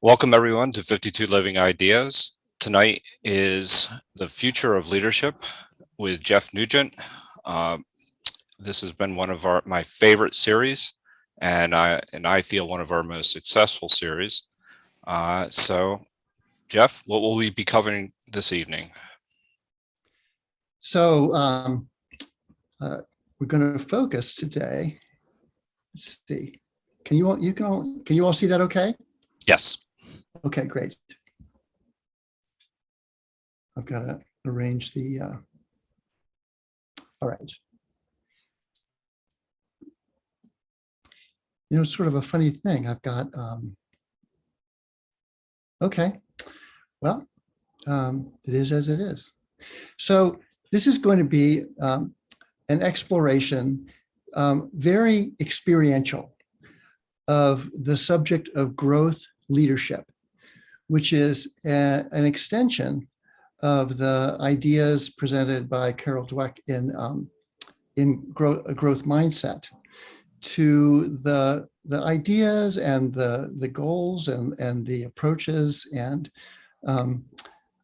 Welcome everyone to 52 Living Ideas. Tonight is the future of leadership with Jeff Nugent. This has been one of my favorite series, and I feel one of our most successful series. So, Jeff, what will we be covering this evening? So we're going to focus today. Let's see. Can you all see that? Okay. Yes. Okay, great. I've got to arrange the. All right. You know, it's sort of a funny thing. I've got. Okay. Well, it is as it is. So this is going to be an exploration, very experiential, of the subject of growth leadership, which is an extension of the ideas presented by Carol Dweck in growth mindset to the ideas and the goals and the approaches and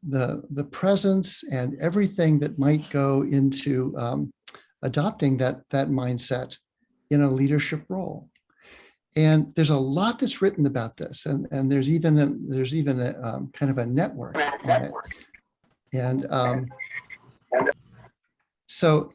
the presence and everything that might go into adopting that mindset in a leadership role. And there's a lot that's written about this, and there's even a kind of a network on it. And so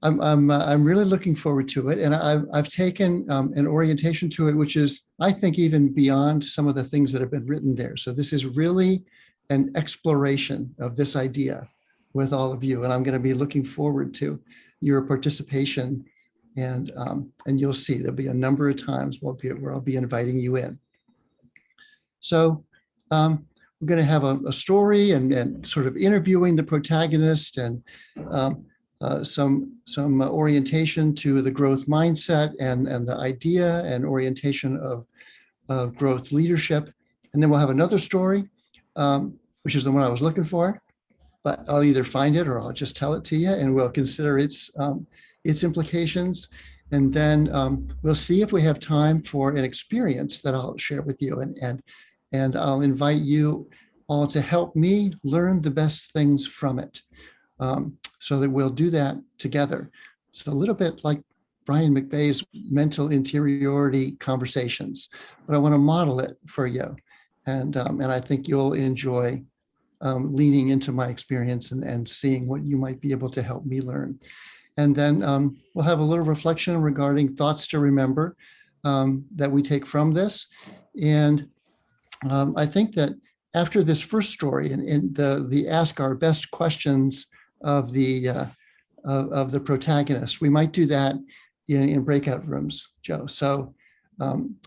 I'm really looking forward to it, and I've taken an orientation to it, which is, I think, even beyond some of the things that have been written there. So this is really an exploration of this idea with all of you, and I'm going to be looking forward to your participation. And you'll see there'll be a number of times where I'll be inviting you in. So we're going to have a story and sort of interviewing the protagonist and some orientation to the growth mindset and the idea and orientation of growth leadership. And then we'll have another story, which is the one I was looking for, but I'll either find it or I'll just tell it to you, and we'll consider its implications. And then we'll see if we have time for an experience that I'll share with you. And I'll invite you all to help me learn the best things from it, so that we'll do that together. It's a little bit like Brian McVeigh's mental interiority conversations, but I want to model it for you. And I think you'll enjoy leaning into my experience and seeing what you might be able to help me learn. And then we'll have a little reflection regarding thoughts to remember that we take from this. And I think that after this first story and the ask our best questions of the protagonist, we might do that in breakout rooms, Joe. So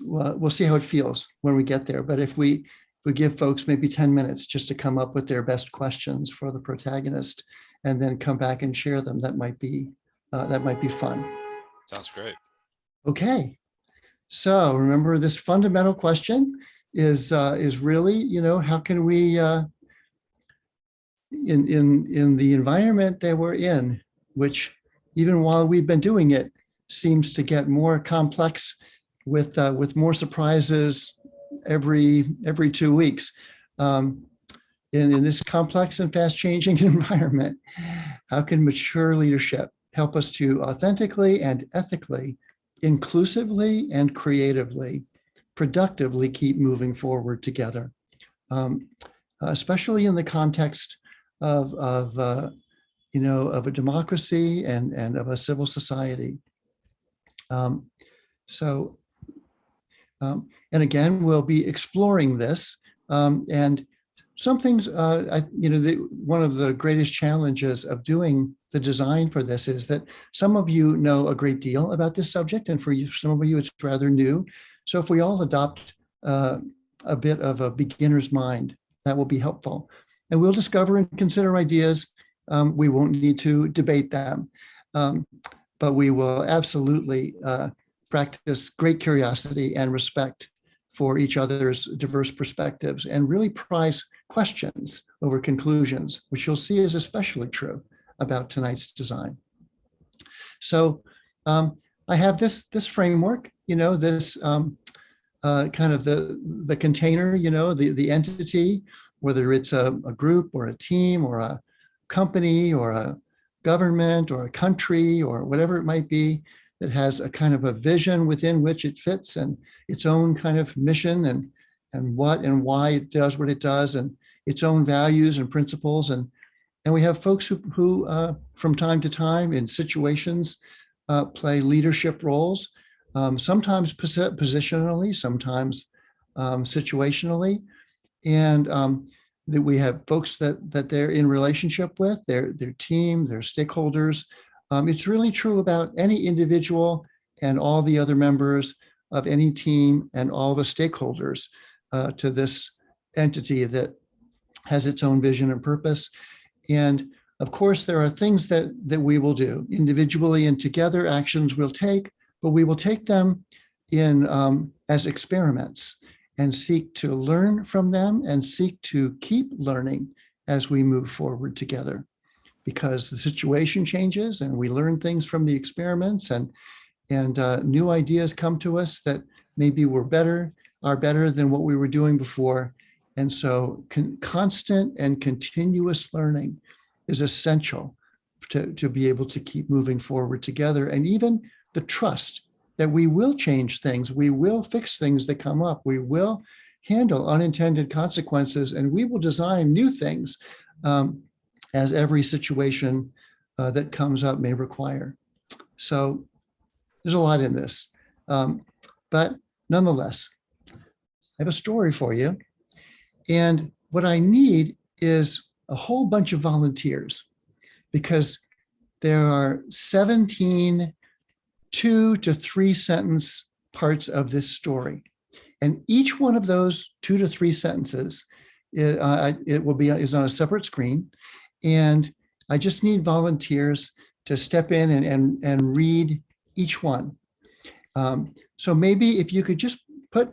we'll see how it feels when we get there. But if we give folks maybe 10 minutes just to come up with their best questions for the protagonist, and then come back and share them, that might be fun. Sounds great. Okay, so remember, this fundamental question is really, how can we in the environment that we're in, which even while we've been doing it seems to get more complex with more surprises every 2 weeks. In this complex and fast-changing environment, how can mature leadership help us to authentically and ethically, inclusively and creatively, productively keep moving forward together, especially in the context of a democracy and of a civil society. And again, we'll be exploring this, and some things, one of the greatest challenges of doing the design for this is that some of you know a great deal about this subject, and for some of you, it's rather new. So if we all adopt a bit of a beginner's mind, that will be helpful. And we'll discover and consider ideas. We won't need to debate them, but we will absolutely practice great curiosity and respect for each other's diverse perspectives, and really prize questions over conclusions, which you'll see is especially true about tonight's design. So I have this framework, this kind of the container, the entity, whether it's a group or a team or a company or a government or a country or whatever it might be, that has a kind of a vision within which it fits and its own kind of mission and what and why it does what it does and its own values and principles. And we have folks who from time to time in situations play leadership roles, sometimes positionally, sometimes situationally. And that we have folks that they're in relationship with, their team, their stakeholders. It's really true about any individual and all the other members of any team and all the stakeholders to this entity that has its own vision and purpose. And of course, there are things that we will do individually and together, actions we'll take, but we will take them in as experiments and seek to learn from them and seek to keep learning as we move forward together, because the situation changes and we learn things from the experiments, and new ideas come to us that maybe are better than what we were doing before. And so constant and continuous learning is essential to be able to keep moving forward together. And even the trust that we will change things, we will fix things that come up, we will handle unintended consequences, and we will design new things as every situation that comes up may require. So there's a lot in this, but nonetheless, I have a story for you. And what I need is a whole bunch of volunteers, because there are 17 2 to 3 sentence parts of this story. And each one of those 2 to 3 sentences, is on a separate screen. And I just need volunteers to step in and read each one. So maybe if you could just put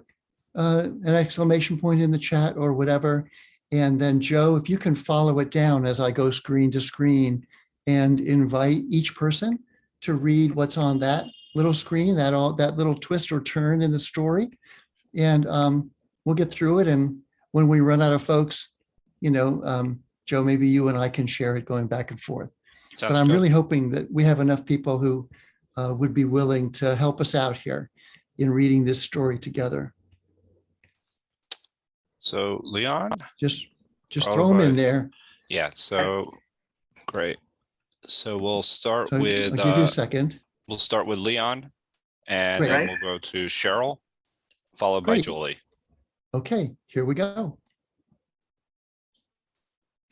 an exclamation point in the chat or whatever. And then Joe, if you can follow it down as I go screen to screen and invite each person to read what's on that little screen, that little twist or turn in the story. And we'll get through it. And when we run out of folks, Joe, maybe you and I can share it going back and forth. But I'm really hoping that we have enough people who would be willing to help us out here in reading this story together. So Leon? Just throw them in there. Yeah, so great. So we'll start with... I'll give you a second. We'll start with Leon, and Great. then we'll go to Cheryl, followed by Julie. Okay, here we go.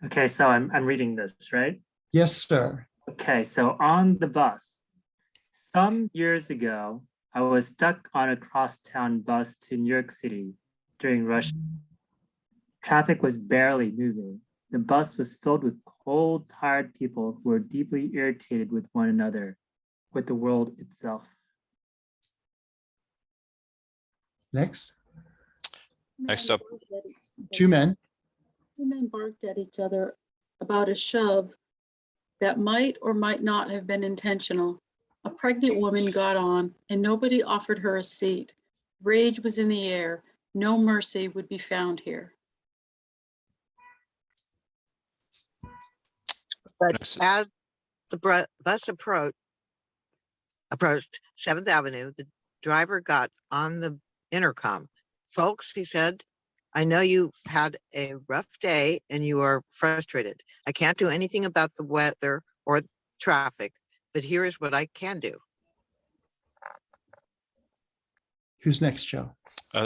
Okay, so I'm reading this, right? Yes, sir. Okay, so on the bus. Some years ago, I was stuck on a crosstown bus to New York City during rush. Traffic was barely moving. The bus was filled with cold, tired people who were deeply irritated with one another, with the world itself. Next. Next up. 2 men. 2 men barked at each other about a shove that might or might not have been intentional. A pregnant woman got on and nobody offered her a seat. Rage was in the air. No mercy would be found here. But as the bus approached 7th Avenue, the driver got on the intercom. Folks, he said, I know you've had a rough day and you are frustrated. I can't do anything about the weather or traffic, but here is what I can do. Who's next, Joe?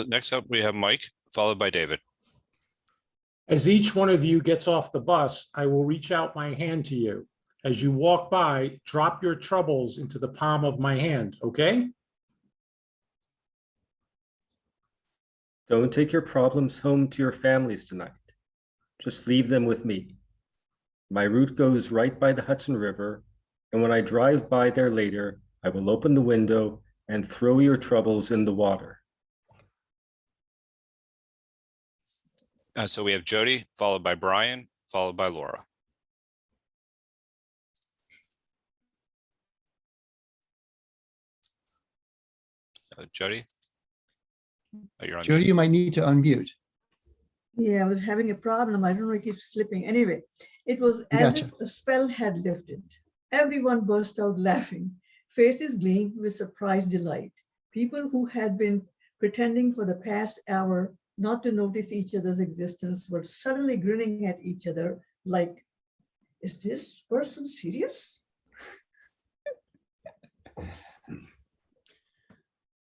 Next up, we have Mike, followed by David. As each one of you gets off the bus, I will reach out my hand to you. As you walk by, drop your troubles into the palm of my hand, okay? Don't take your problems home to your families tonight. Just leave them with me. My route goes right by the Hudson River, and when I drive by there later, I will open the window and throw your troubles in the water. So we have Jody, followed by Brian, followed by Laura. Jody? Oh, you're on Jody, mute. you might need to unmute. Yeah, I was having a problem. I don't know, it keeps slipping. Anyway, it was We as gotcha. if a spell had lifted. Everyone burst out laughing. Faces gleamed with surprised delight. People who had been pretending for the past hour not to notice each other's existence were suddenly grinning at each other like, is this person serious?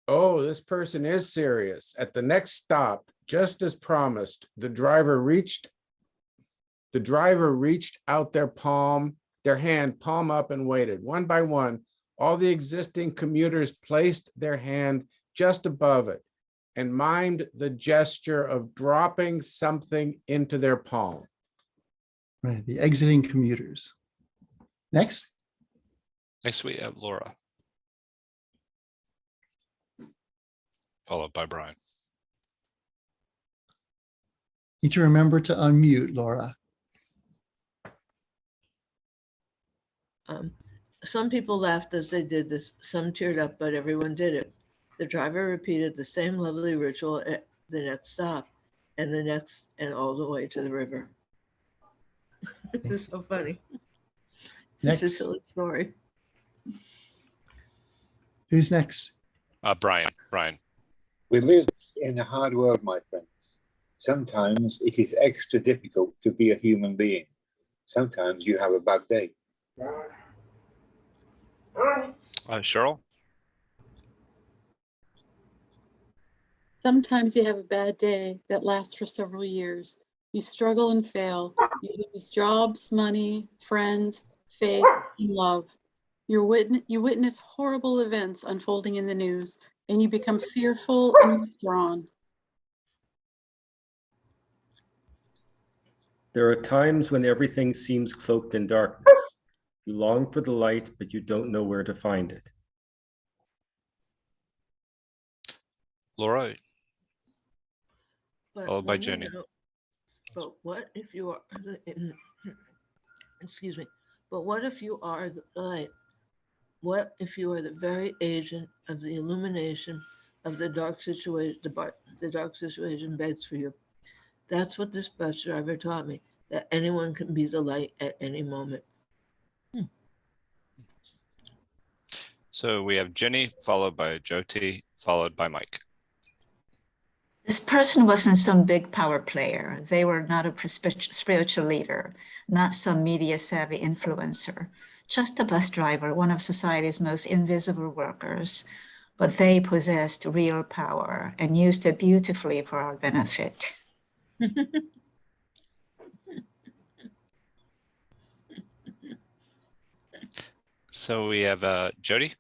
Oh, this person is serious. At the next stop, just as promised, the driver reached out their hand palm up and waited. One by one, all the existing commuters placed their hand just above it and mimed the gesture of dropping something into their palm. Right, the exiting commuters. Next. Next we have Laura, followed by Brian. Need to remember to unmute, Laura. Some people laughed as they did this, some teared up, but everyone did it. The driver repeated the same lovely ritual at the next stop and the next, and all the way to the river. This is so funny. It's a Next. silly story. Who's next? Brian. We live in a hard world, my friends. Sometimes it is extra difficult to be a human being. Sometimes you have a bad day. Cheryl. Sometimes you have a bad day that lasts for several years. You struggle and fail. You lose jobs, money, friends, faith, and love. You witness horrible events unfolding in the news, and you become fearful and withdrawn. There are times when everything seems cloaked in darkness. You long for the light, but you don't know where to find it. Laura, But followed by when you Jenny. know- But what if you are, excuse me, but what if you are the light? What if you are the very agent of the illumination of the dark situation, the dark situation begs for you? That's what this bus driver taught me, that anyone can be the light at any moment. So we have Jenny, followed by Jyoti, followed by Mike. This person wasn't some big power player. They were not a spiritual leader, not some media savvy influencer, just a bus driver, one of society's most invisible workers. But they possessed real power and used it beautifully for our benefit. So we have Jody,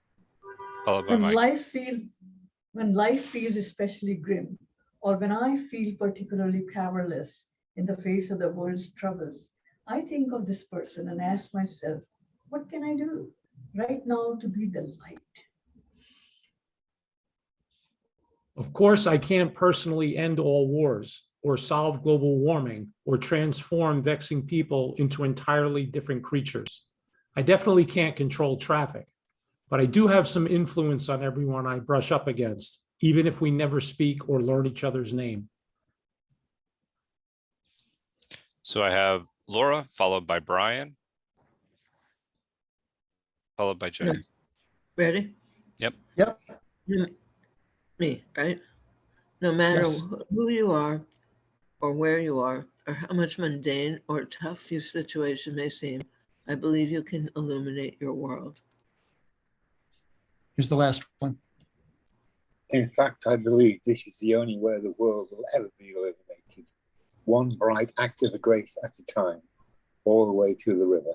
followed by When Mike. life feels especially grim, or when I feel particularly powerless in the face of the world's troubles, I think of this person and ask myself, what can I do right now to be the light? Of course, I can't personally end all wars or solve global warming or transform vexing people into entirely different creatures. I definitely can't control traffic, but I do have some influence on everyone I brush up against, even if we never speak or learn each other's name. So I have Laura, followed by Brian, followed by Jody. Ready? Yep. Yep. Me, right? No matter Yes. who you are or where you are or how much mundane or tough your situation may seem, I believe you can illuminate your world. Here's the last one. In fact, I believe this is the only way the world will ever be illuminated. One bright act of grace at a time, all the way to the river.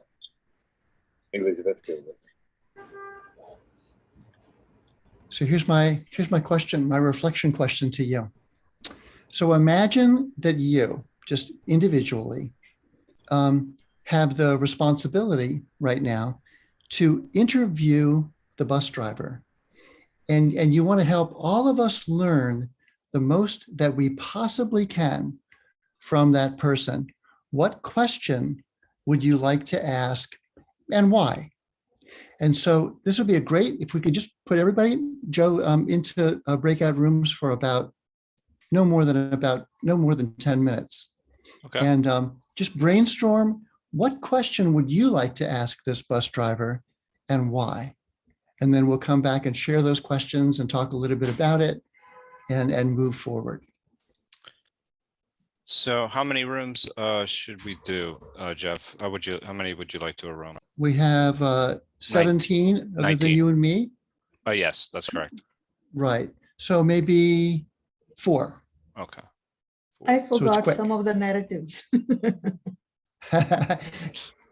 Elizabeth Gilbert. So here's my question, my reflection question to you. So imagine that you, just individually, have the responsibility right now to interview the bus driver. And you want to help all of us learn the most that we possibly can from that person. What question would you like to ask and why? And so this would be a great, if we could just put everybody, Joe, into breakout rooms for about no more than 10 minutes. Okay. And just brainstorm, what question would you like to ask this bus driver and why? And then we'll come back and share those questions and talk a little bit about it and move forward. So how many rooms should we do, Jeff? How many would you like to run? We have 17 other than 19. you and me. Oh, yes, that's correct. Right. So maybe 4. Okay. I it's forgot quick. some of the narratives.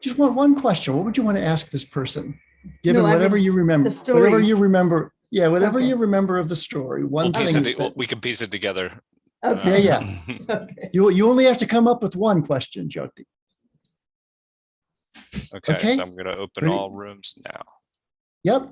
Just one question. What would you want to ask this person? Given No, I whatever mean, you remember, the story. whatever you remember. Yeah, whatever Okay. you remember of the story. One We'll thing. we can piece it together. Okay. Yeah. Okay. You only have to come up with one question, Jyoti. Okay, Okay. so I'm going to open Ready? all rooms now. Yep.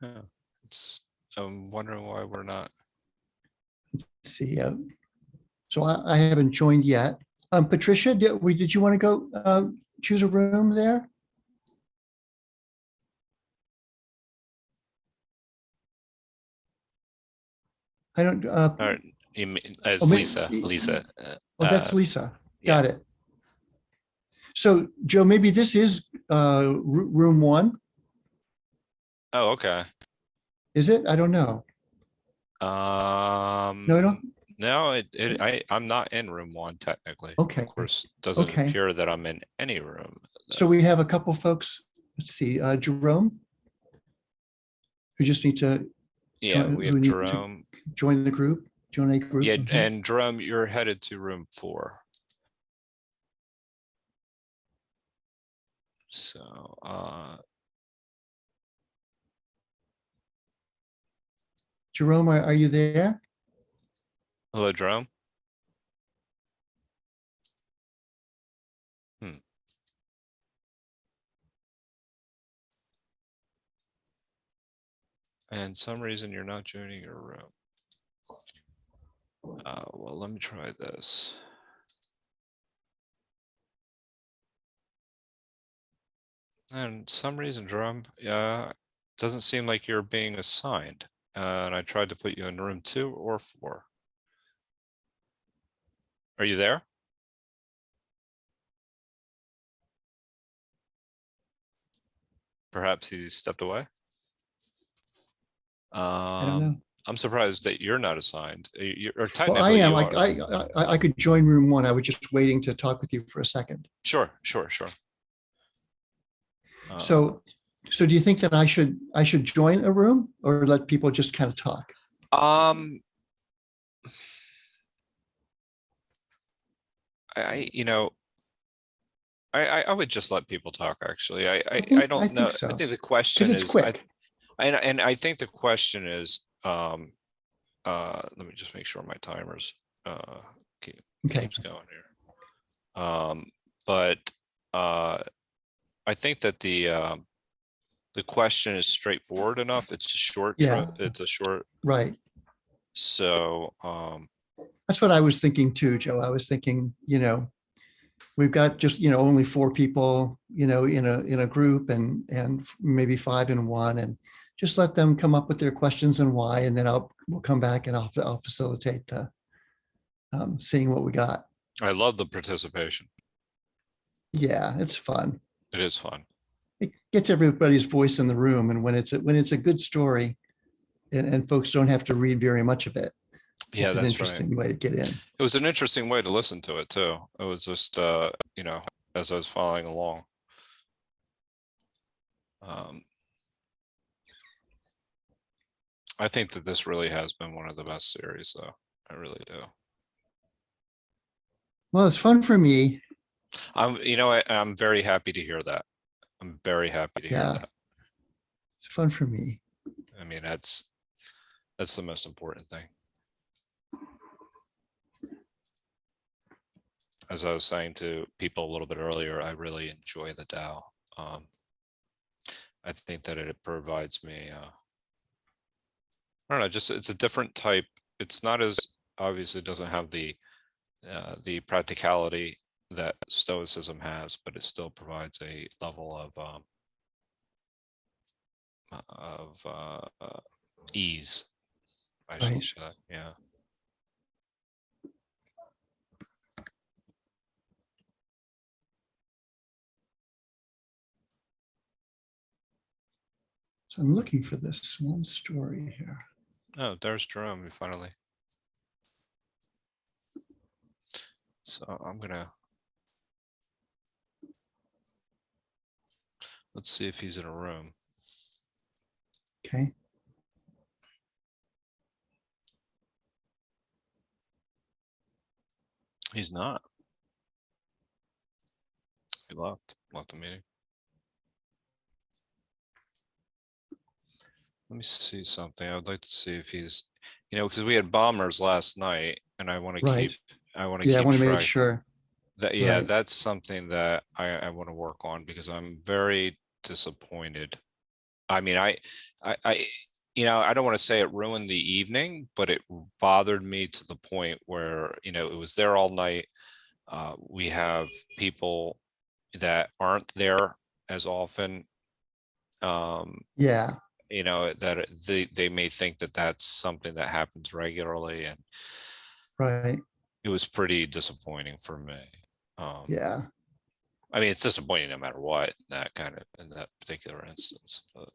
Yeah. I'm wondering why we're not. Let's see. So I haven't joined yet. Patricia, did you want to go choose a room there? I don't. Or you mean, as Oh, maybe- Lisa. Lisa. Oh, that's Lisa. yeah. Got it. So Joe, maybe this is room 1. Oh, okay. Is it? I don't know. No, I don't. No, I'm not in room 1 technically. Okay. Of course, it doesn't Okay. appear that I'm in any room. So we have a couple folks. Let's see, Jerome, who just need to Yeah, join- we who have need to Jerome. join the group. Join a group. Yeah, Mhm. and Jerome, you're headed to room 4. So, Jerome, are you there? hello, Jerome. And some reason you're not joining your room. Well, let me try this. And some reason, Jerome, doesn't seem like you're being assigned. And I tried to put you in room 2 or 4. Are you there? Perhaps he stepped away. I don't know. I'm surprised that you're not assigned. Or Well, technically I am. you are. I could join room 1. I was just waiting to talk with you for a second. Sure. So do you think that I should join a room or let people just kind of talk? I would just let people talk. Actually, I I don't know. think so. I think the question Because it's is, quick. and I think the question is, let me just make sure my timers keeps going here. But I think that the question is straightforward enough. It's a short. Yeah. It's a short. Right. So That's what I was thinking too, Joe. I was thinking, we've got just, only 4 people, in a group and maybe 5 in one, and just let them come up with their questions and why, and then we'll come back and I'll facilitate the seeing what we got. I love the participation. Yeah, it's fun. It is fun. It gets everybody's voice in the room, and when it's a good story, and folks don't have to read very much of it. Yeah, it's an that's interesting right. way to get in. It was an interesting way to listen to it too. It was just, as I was following along. I think that this really has been one of the best series, though. I really do. Well, it's fun for me. I'm very happy to hear that. I'm very happy to hear that. It's fun for me. I mean, that's the most important thing. as I was saying to people a little bit earlier, I really enjoy the Tao. I think that it provides me, I don't know, just it's a different type. It's not as, obviously doesn't have the practicality that Stoicism has, but it still provides a level of ease, I should Right. say. Yeah. So I'm looking for this one story here. Oh, there's Jerome. We finally. So I'm gonna. Let's see if he's in a room. Okay. He's not. He left the meeting. Let me see something. I would like to see if he's, because we had bombers last night, and I want to Right. keep. I want to Yeah, I keep want to make track. sure. That, yeah, Right. that's something that I want to work on, because I'm very disappointed. I mean, I don't want to say it ruined the evening, but it bothered me to the point where, it was there all night. We have people that aren't there as often. Yeah. That they may think that that's something that happens regularly, and Right. it was pretty disappointing for me. Yeah. I mean, it's disappointing no matter what, in that particular instance. But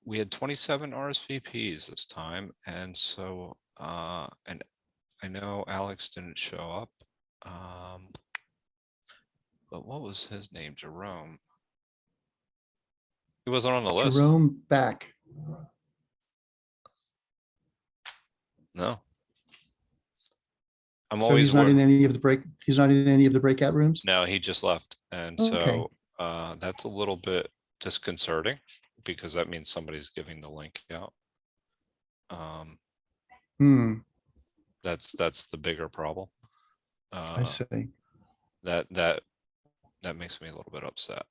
we had 27 RSVPs this time, and so and I know Alex didn't show up. But what was his name? Jerome. He wasn't on the list. Jerome back. No. I'm So always he's not in any of the he's not in any of the breakout rooms? No, he just left. And Oh, okay. so that's a little bit disconcerting, because that means somebody's giving the link out. That's the bigger problem. I see. That makes me a little bit upset.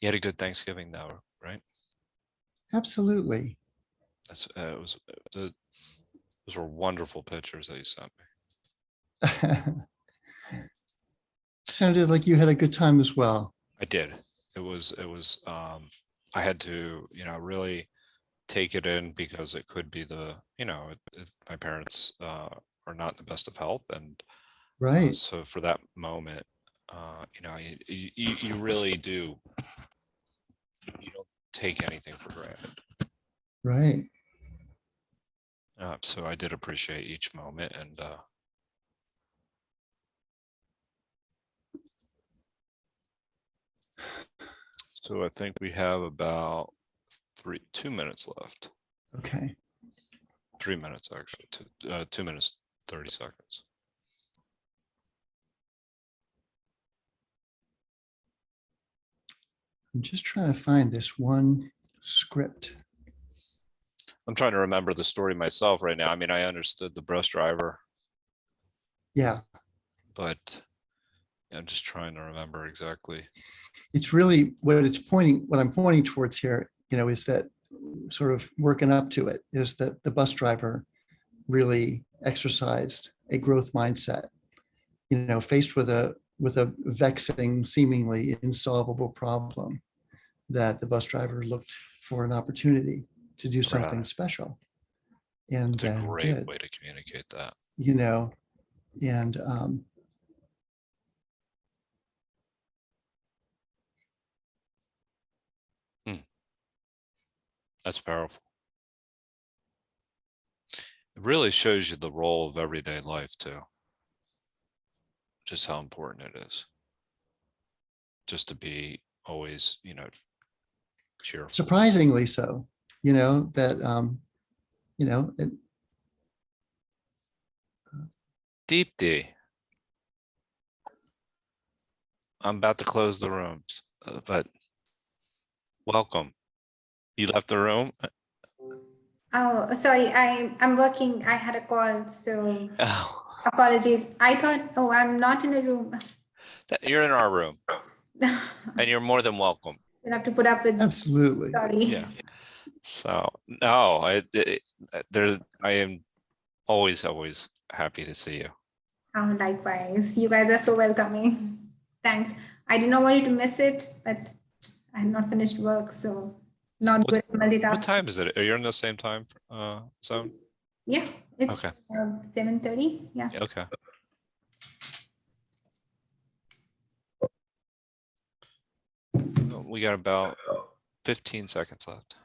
You had a good Thanksgiving though, right? Absolutely. That's those were wonderful pictures that you sent me. Sounded like you had a good time as well. I did. It was I had to, really take it in, because it could be my parents are not in the best of health, and Right. so for that moment, you really do. You don't take anything for granted. Right. So I did appreciate each moment, and so I think we have about 2 minutes left. Okay. 3 minutes actually. 2 minutes 30 seconds. I'm just trying to find this one script. I'm trying to remember the story myself right now. I mean, I understood the bus driver. Yeah. But I'm just trying to remember exactly. It's really what I'm pointing towards here, is that sort of working up to it, is that the bus driver really exercised a growth mindset, faced with a vexing, seemingly insolvable problem, that the bus driver looked for an opportunity to do something special. And it's a great way to communicate that. And That's powerful. It really shows you the role of everyday life too. Just how important it is. Just to be always, cheerful. Surprisingly so, that, Deep D. I'm about to close the rooms, but welcome. You left the room? Oh, sorry. I'm working. I had a call, so Oh, apologies. I thought, oh, I'm not in a room. you're in our room and you're more than welcome. You have to put up with. Absolutely. Sorry. Yeah. So no, I am always happy to see you. Oh, likewise. You guys are so welcoming. Thanks. I did not want you to miss it, but I had not finished work, so not What- good at multitasking. What time is it? Are you in the same time zone? Yeah, it's Okay. 7:30. Yeah. Okay. We got about 15 seconds left.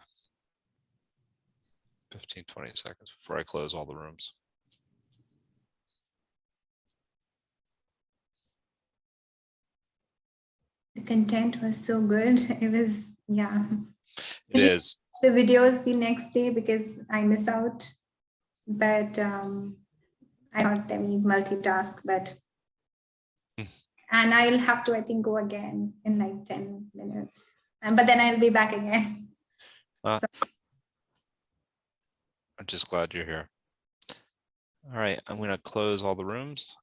15, 20 seconds before I close all the rooms. The content was so good. It was, yeah. It is. The videos the next day because I miss out. But I thought, I mean, multitask, but and I'll have to, I think, go again in like 10 minutes. But then I'll be back again. I'm just glad you're here. All right, I'm going to close all the rooms.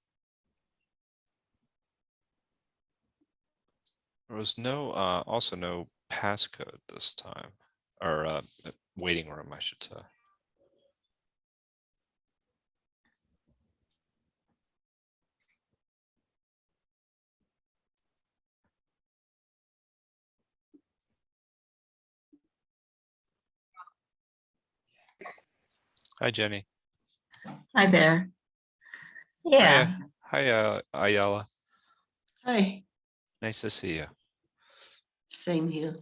There was no, also no passcode this time, or waiting room, I should say. Hi, Jenny. Hi there. Yeah. Hi, Ayala. Hi, Nice to see you. same here.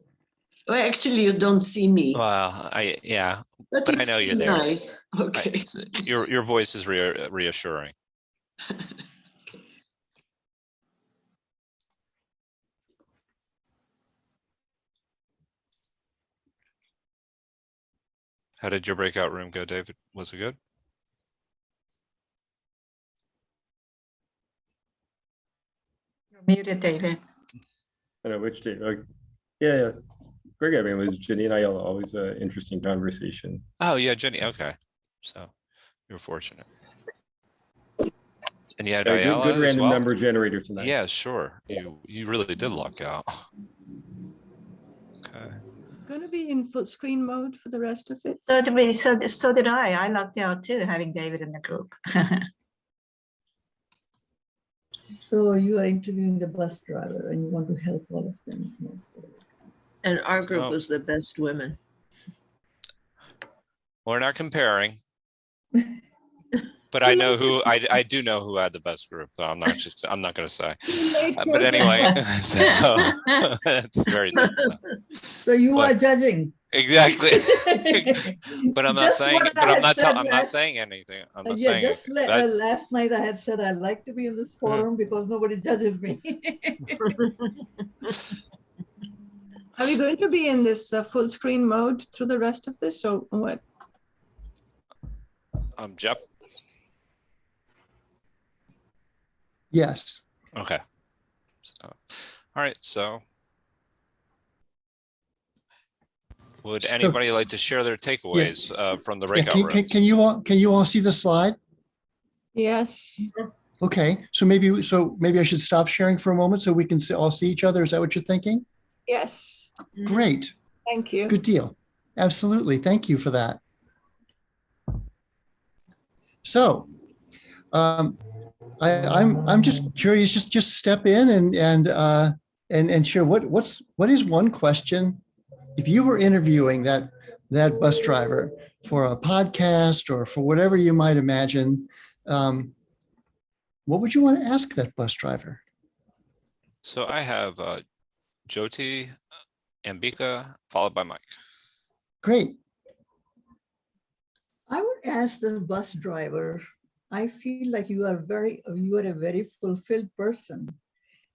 Well, actually, you don't see me, Well, yeah, but but I it's know you're still there. nice. Okay. Your voice is reassuring. How did your breakout room go, David? Was it good? You're muted, David. I know which day. Yeah. Greg, I mean, it was Jenny and I always an interesting conversation. Oh yeah, Jenny. Okay, so you're fortunate. And you had Ayala Good as random well? number generator tonight. Yeah, sure. You really did luck out. Okay. Going to be in full screen mode for the rest of it. So did I. I lucked out too, having David in the group. So you are interviewing the bus driver and you want to help all of them. And our group So- was the best women. We're not comparing, but I know who I do know who had the best group. So I'm not going to say. But anyway, so that's very different. So you are judging. Exactly. But I'm not Just saying. what I But I'm had not. said I'm not last- saying anything. I'm not Yeah, saying just anything. That- last night I had said I like to be in this forum because nobody judges me. Are we going to be in this full screen mode through the rest of this or what? Jeff. Yes. Okay. So, all right. So, would So- anybody like to share their takeaways from the Yeah, breakout rooms? can you all see the slide? Yes. Okay, so maybe I should stop sharing for a moment so we can all see each other. Is that what you're thinking? Yes. Great. Thank you. Good deal. Absolutely. Thank you for that. So, I'm just curious. Just step in and share what is one question, if you were interviewing that bus driver for a podcast or for whatever you might imagine, what would you want to ask that bus driver? So I have Jyoti, Ambika, followed by Mike. Great. I would ask the bus driver, I feel like you are a very fulfilled person,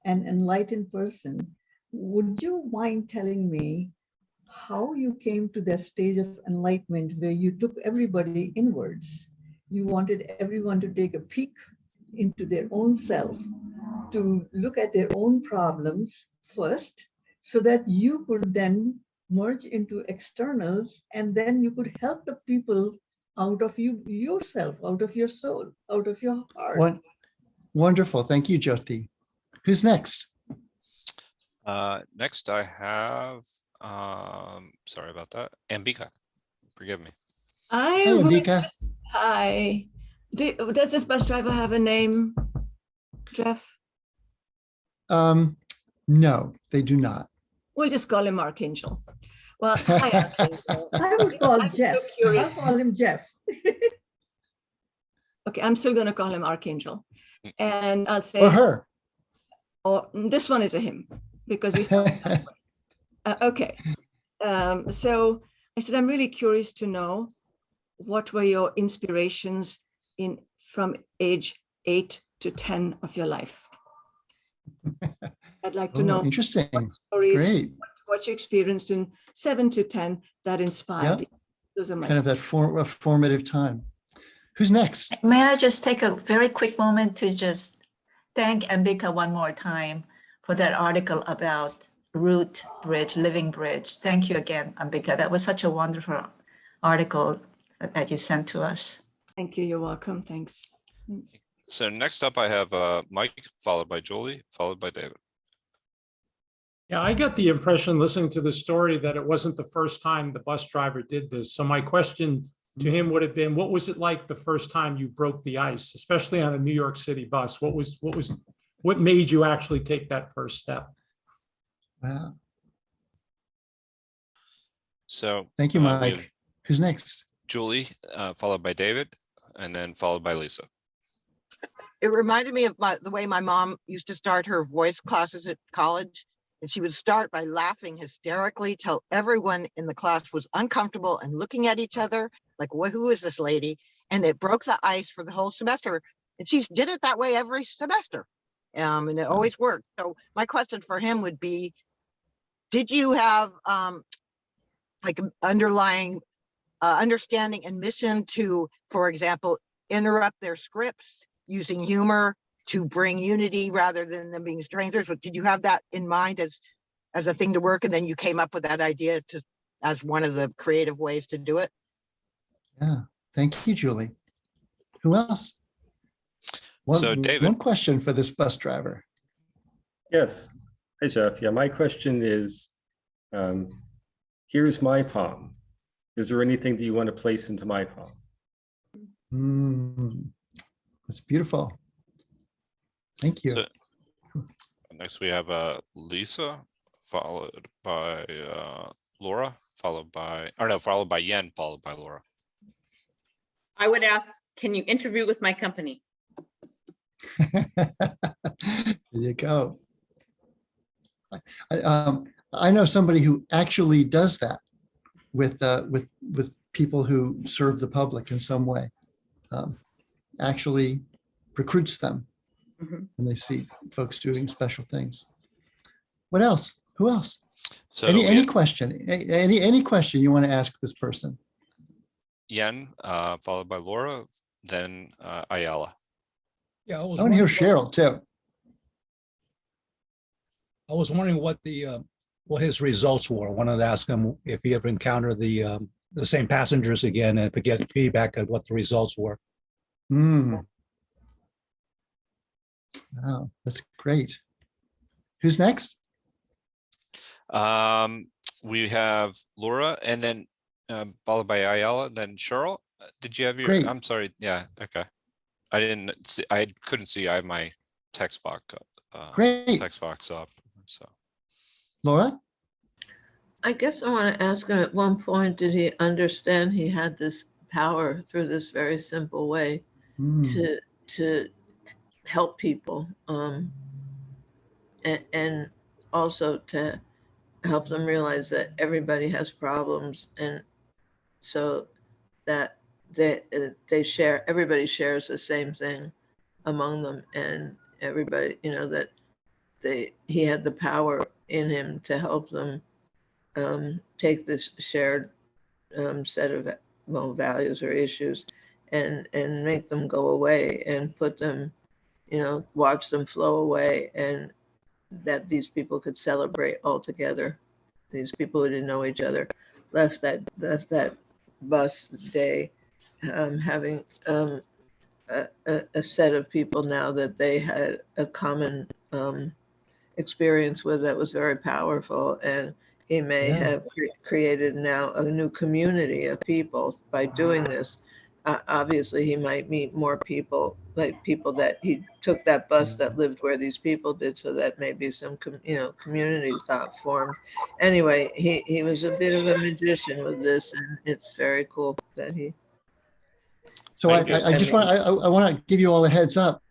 an enlightened person. Would you mind telling me how you came to that stage of enlightenment where you took everybody inwards? You wanted everyone to take a peek into their own self, to look at their own problems first, so that you could then merge into externals, and then you could help the people out of yourself, out of your soul, out of your heart. What wonderful. Thank you, Jyoti. Who's next? Next I have, sorry about that, Ambika. Forgive me. Hi, I would Ambika. just, hi. Does this bus driver have a name, Jeff? No, they do not. We'll just call him Archangel. Well, hi, Archangel. I would call I'm Jeff. so curious. I'll call him Jeff. Okay, I'm still going to call him Archangel. And I'll say, Or her. or this one is a him, because we started that way. Okay. So I said, I'm really curious to know what were your inspirations from age 8 to 10 of your life. I'd like to know Interesting. what stories, Great. what you experienced in 7 to 10 that inspired you. Those are my Kind of that formative time. Who's next? May I just take a very quick moment to just thank Ambika one more time for that article about Root Bridge, Living Bridge. Thank you again, Ambika. That was such a wonderful article that you sent to us. Thank you. You're welcome. Thanks. So next up I have Mike, followed by Julie, followed by David. Yeah, I got the impression listening to the story that it wasn't the first time the bus driver did this. So my question to him would have been, what was it like the first time you broke the ice, especially on a New York City bus? What made you actually take that first step? Wow. So Thank you, we Mike. have Who's next? Julie, followed by David, and then followed by Lisa. It reminded me of the way my mom used to start her voice classes at college. And she would start by laughing hysterically till everyone in the class was uncomfortable and looking at each other like, who is this lady? And it broke the ice for the whole semester. And she did it that way every semester. And it always worked. So my question for him would be, did you have like underlying understanding and mission to, for example, interrupt their scripts using humor to bring unity rather than them being strangers? Did you have that in mind as a thing to work, and then you came up with that idea as one of the creative ways to do it? Yeah, thank you, Julie. Who else? So David. One question for this bus driver. Yes. Hey, Jeff. Yeah, my question is, here's my palm. Is there anything that you want to place into my palm? That's beautiful. Thank you. So next we have Lisa, followed by Laura, followed by Yen, followed by Laura. I would ask, can you interview with my company? There you go. I know somebody who actually does that with people who serve the public in some way. Actually recruits them, and they see folks doing special things. What else? Who else? So any question? Any question you want to ask this person? Yen, followed by Laura, then Ayala. Yeah, I I want to hear Cheryl too. I was wondering what his results were. I wanted to ask him if he ever encountered the same passengers again, and if he get feedback on what the results were. Wow, that's great. Who's next? We have Laura, and then followed by Ayala, and then Cheryl. Did you have your? Great. I'm sorry. Yeah. Okay. I didn't see. I couldn't see. I have my text box. Great. Text box up. So. Laura. I guess I want to ask him at one point, did he understand he had this power through this very simple way to help people, and also to help them realize that everybody has problems, and so that everybody shares the same thing among them, and everybody, that he had the power in him to help them take this shared set of values or issues and make them go away and put them, watch them flow away, and that these people could celebrate all together. these people who didn't know each other left that bus day having a set of people now that they had a common experience with that was very powerful. And he may Yeah. have created now a new community of people by doing this. Obviously, he might meet more people, like people that he took that bus that lived where these people did, so that maybe some community got formed. Anyway, he was a bit of a magician with this, and it's very cool that he. So I just want I want to give you all a heads up.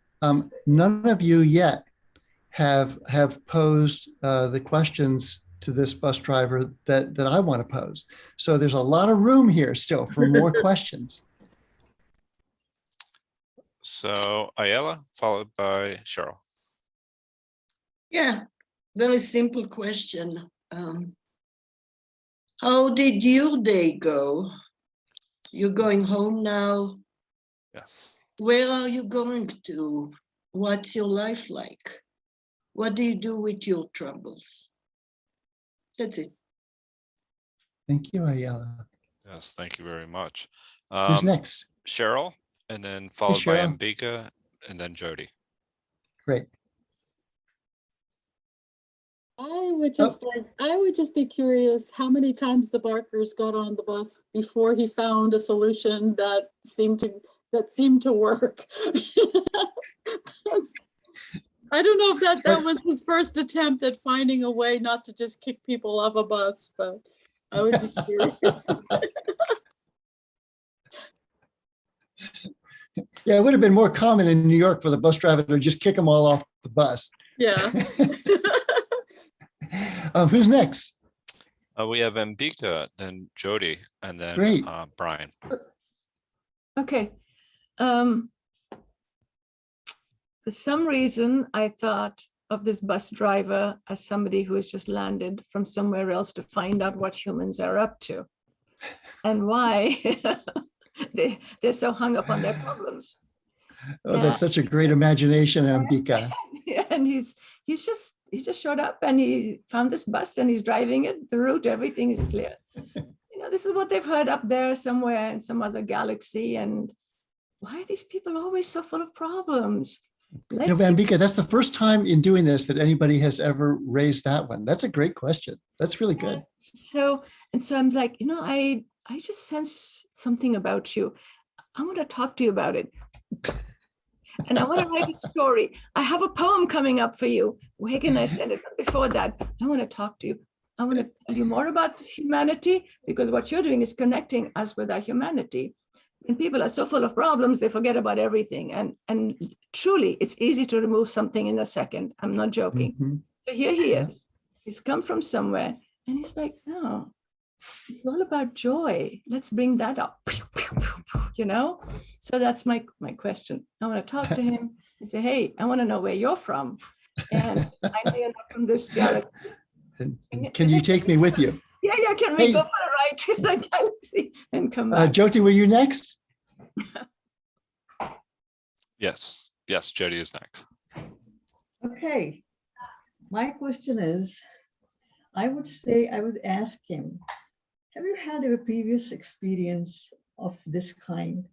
None of you yet have posed the questions to this bus driver that I want to pose. So there's a lot of room here still for more questions. So Ayala, followed by Cheryl. Yeah, very simple question. How did your day go? You're going home now. Yes. Where are you going to? What's your life like? What do you do with your troubles? That's it. Thank you, Ayala. Yes, thank you very much. Who's next? Cheryl, and then followed by Cheryl. Ambika, and then Jody. Great. I would just be curious how many times the Barkers got on the bus before he found a solution that seemed to work. I don't know if that was his first attempt at finding a way not to just kick people off a bus, but I would be curious. Yeah, it would have been more common in New York for the bus driver to just kick them all off the bus. Yeah. Who's next? We have Ambika, then Jody, and then Great. Brian. Okay. For some reason, I thought of this bus driver as somebody who has just landed from somewhere else to find out what humans are up to and why they're so hung up on their problems. Oh, that's such a great imagination, Ambika. Yeah, and he just showed up and he found this bus and he's driving it. The route, everything is clear. This is what they've heard up there somewhere in some other galaxy. And why are these people always so full of problems? Ambika, that's the first time in doing this that anybody has ever raised that one. That's a great question. That's really good. So I'm like, I just sense something about you. I want to talk to you about it. And I want to write a story. I have a poem coming up for you. Where can I send it? But before that, I want to talk to you. I want to tell you more about humanity, because what you're doing is connecting us with our humanity. When people are so full of problems, they forget about everything. And truly, it's easy to remove something in a second. I'm not joking. Mm-hmm. So here he is. He's come from somewhere. And he's like, no, it's all about joy. Let's bring that up. So that's my question. I want to talk to him and say, hey, I want to know where you're from. And I know you're not from this galaxy. Can you take me with you? Yeah, can we go for a ride to the galaxy and come back? Jyoti, were you next? Yes, Jody is next. Okay. My question is, I would ask him, have you had a previous experience of this kind?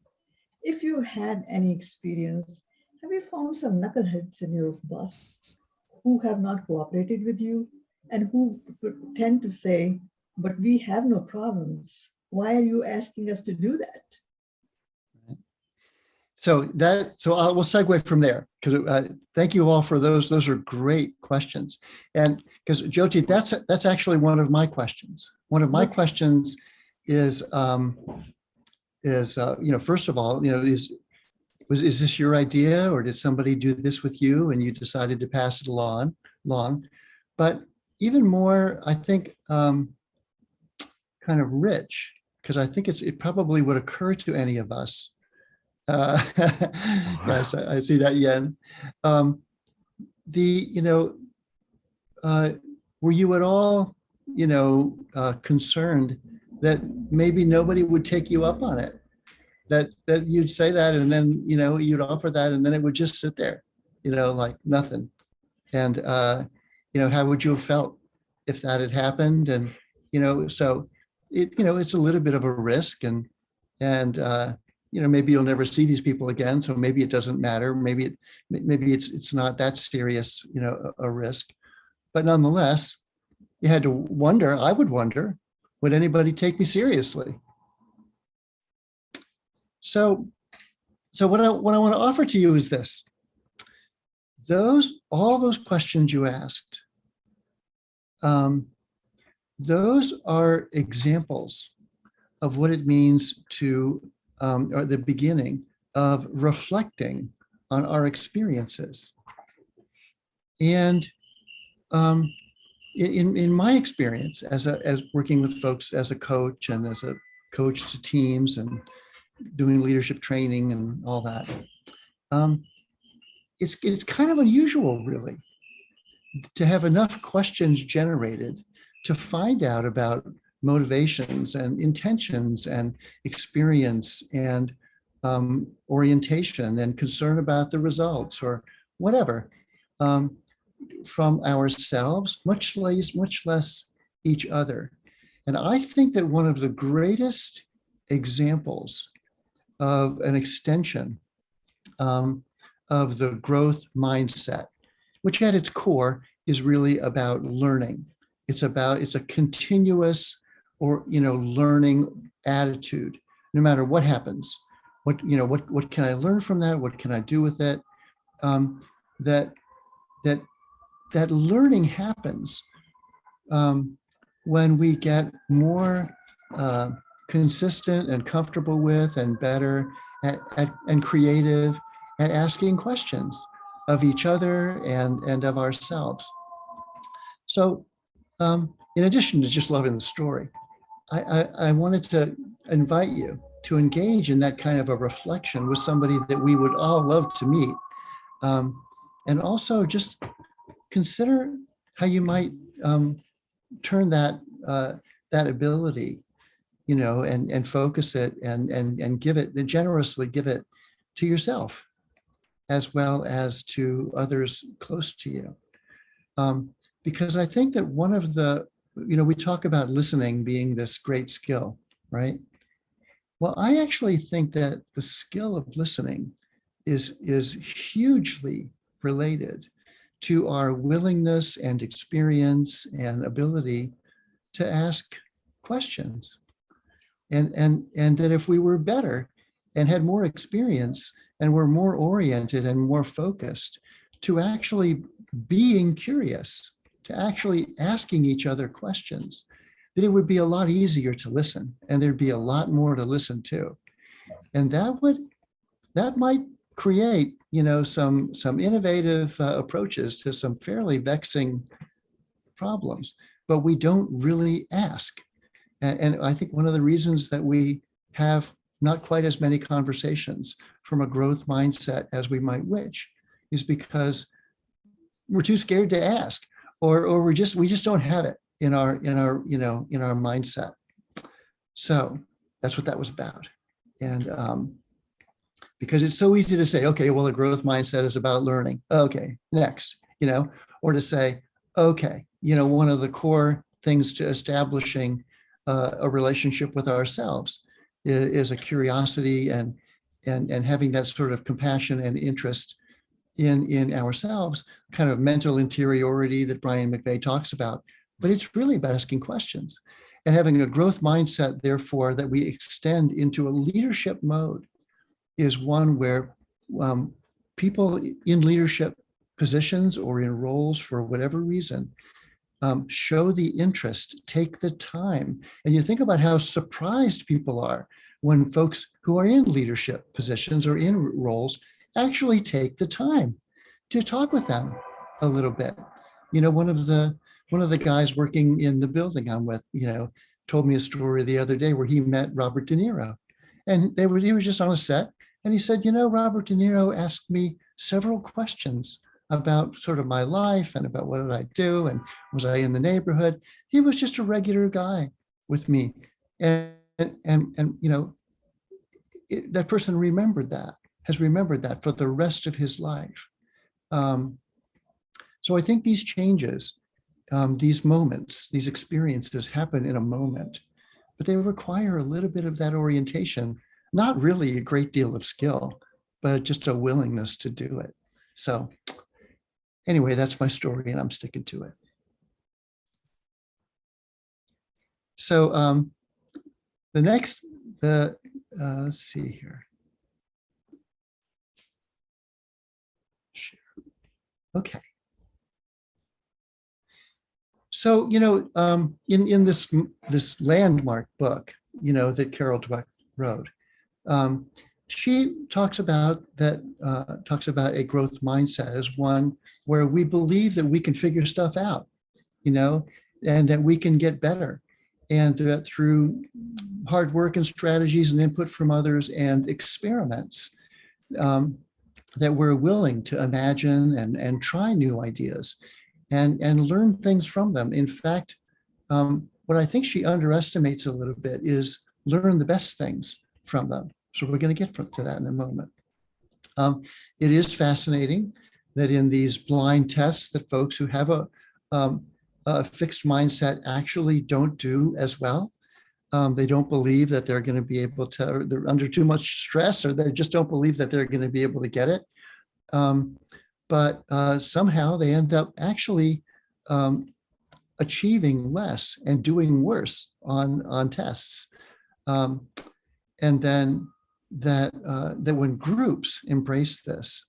If you had any experience, have you found some knuckleheads in your bus who have not cooperated with you and who tend to say, but we have no problems. Why are you asking us to do that? So we'll segue from there, because thank you all for those. Those are great questions. And because Jyoti, that's actually one of my questions. One of my questions is first of all, is this your idea, or did somebody do this with you and you decided to pass it along? But even more, I think, kind of rich, because I think it probably would occur to any of us. Yes, I see that, Yen. Were you at all, concerned that maybe nobody would take you up on it? That you'd say that, and then you'd offer that, and then it would just sit there, like nothing. And how would you have felt? if that had happened. And, so it's a little bit of a risk, and maybe you'll never see these people again. So maybe it doesn't matter. Maybe it's not that serious, a risk. But nonetheless, you had to wonder, I would wonder, would anybody take me seriously? So what I want to offer to you is this. All those questions you asked, those are examples of what it means to, or the beginning of reflecting on our experiences. And in my experience as working with folks as a coach and as a coach to teams and doing leadership training and all that, it's kind of unusual, really, to have enough questions generated to find out about motivations and intentions and experience and orientation and concern about the results or whatever, from ourselves, much less each other. And I think that one of the greatest examples of an extension of the growth mindset, which at its core is really about learning. It's a continuous learning attitude, no matter what happens. What can I learn from that? What can I do with it? That learning happens when we get more consistent and comfortable with and better and creative at asking questions of each other and of ourselves. So in addition to just loving the story, I wanted to invite you to engage in that kind of a reflection with somebody that we would all love to meet. And also just consider how you might turn that ability, and focus it and give it, and generously give it to yourself, as well as to others close to you. Because I think that one of the, we talk about listening being this great skill, right? Well, I actually think that the skill of listening is hugely related to our willingness and experience and ability to ask questions. And that if we were better and had more experience and were more oriented and more focused to actually being curious, to actually asking each other questions, that it would be a lot easier to listen, and there'd be a lot more to listen to. And that might create, some innovative approaches to some fairly vexing problems, but we don't really ask. And I think one of the reasons that we have not quite as many conversations from a growth mindset as we might wish is because we're too scared to ask, or we just don't have it in our mindset. So that's what that was about. And because it's so easy to say, okay, well, the growth mindset is about learning. Okay, next, or to say, okay, one of the core things to establishing a relationship with ourselves is a curiosity and having that sort of compassion and interest in ourselves, kind of mental interiority that Brian McVeigh talks about. But it's really about asking questions and having a growth mindset, therefore, that we extend into a leadership mode is one where people in leadership positions or in roles for whatever reason show the interest, take the time. And you think about how surprised people are when folks who are in leadership positions or in roles actually take the time to talk with them a little bit. One of the guys working in the building I'm with, told me a story the other day where he met Robert De Niro, and he was just on a set, and he said, Robert De Niro asked me several questions about sort of my life and about what did I do and was I in the neighborhood. He was just a regular guy with me, and that person has remembered that for the rest of his life. So I think these changes these moments, these experiences happen in a moment, but they require a little bit of that orientation, not really a great deal of skill, but just a willingness to do it. So anyway, that's my story and I'm sticking to it. So let's see here. Share. Okay. So, in this landmark book, that Carol Dweck wrote, she talks about a growth mindset as one where we believe that we can figure stuff out, and that we can get better, and that through hard work and strategies and input from others and experiments, that we're willing to imagine and try new ideas and learn things from them. In fact, what I think she underestimates a little bit is learn the best things from them. So we're going to get to that in a moment. It is fascinating that in these blind tests that folks who have a fixed mindset actually don't do as well. They don't believe that they're going to be able to, or they're under too much stress, or they just don't believe that they're going to be able to get it. But somehow they end up actually achieving less and doing worse on tests. And then that when groups embrace this,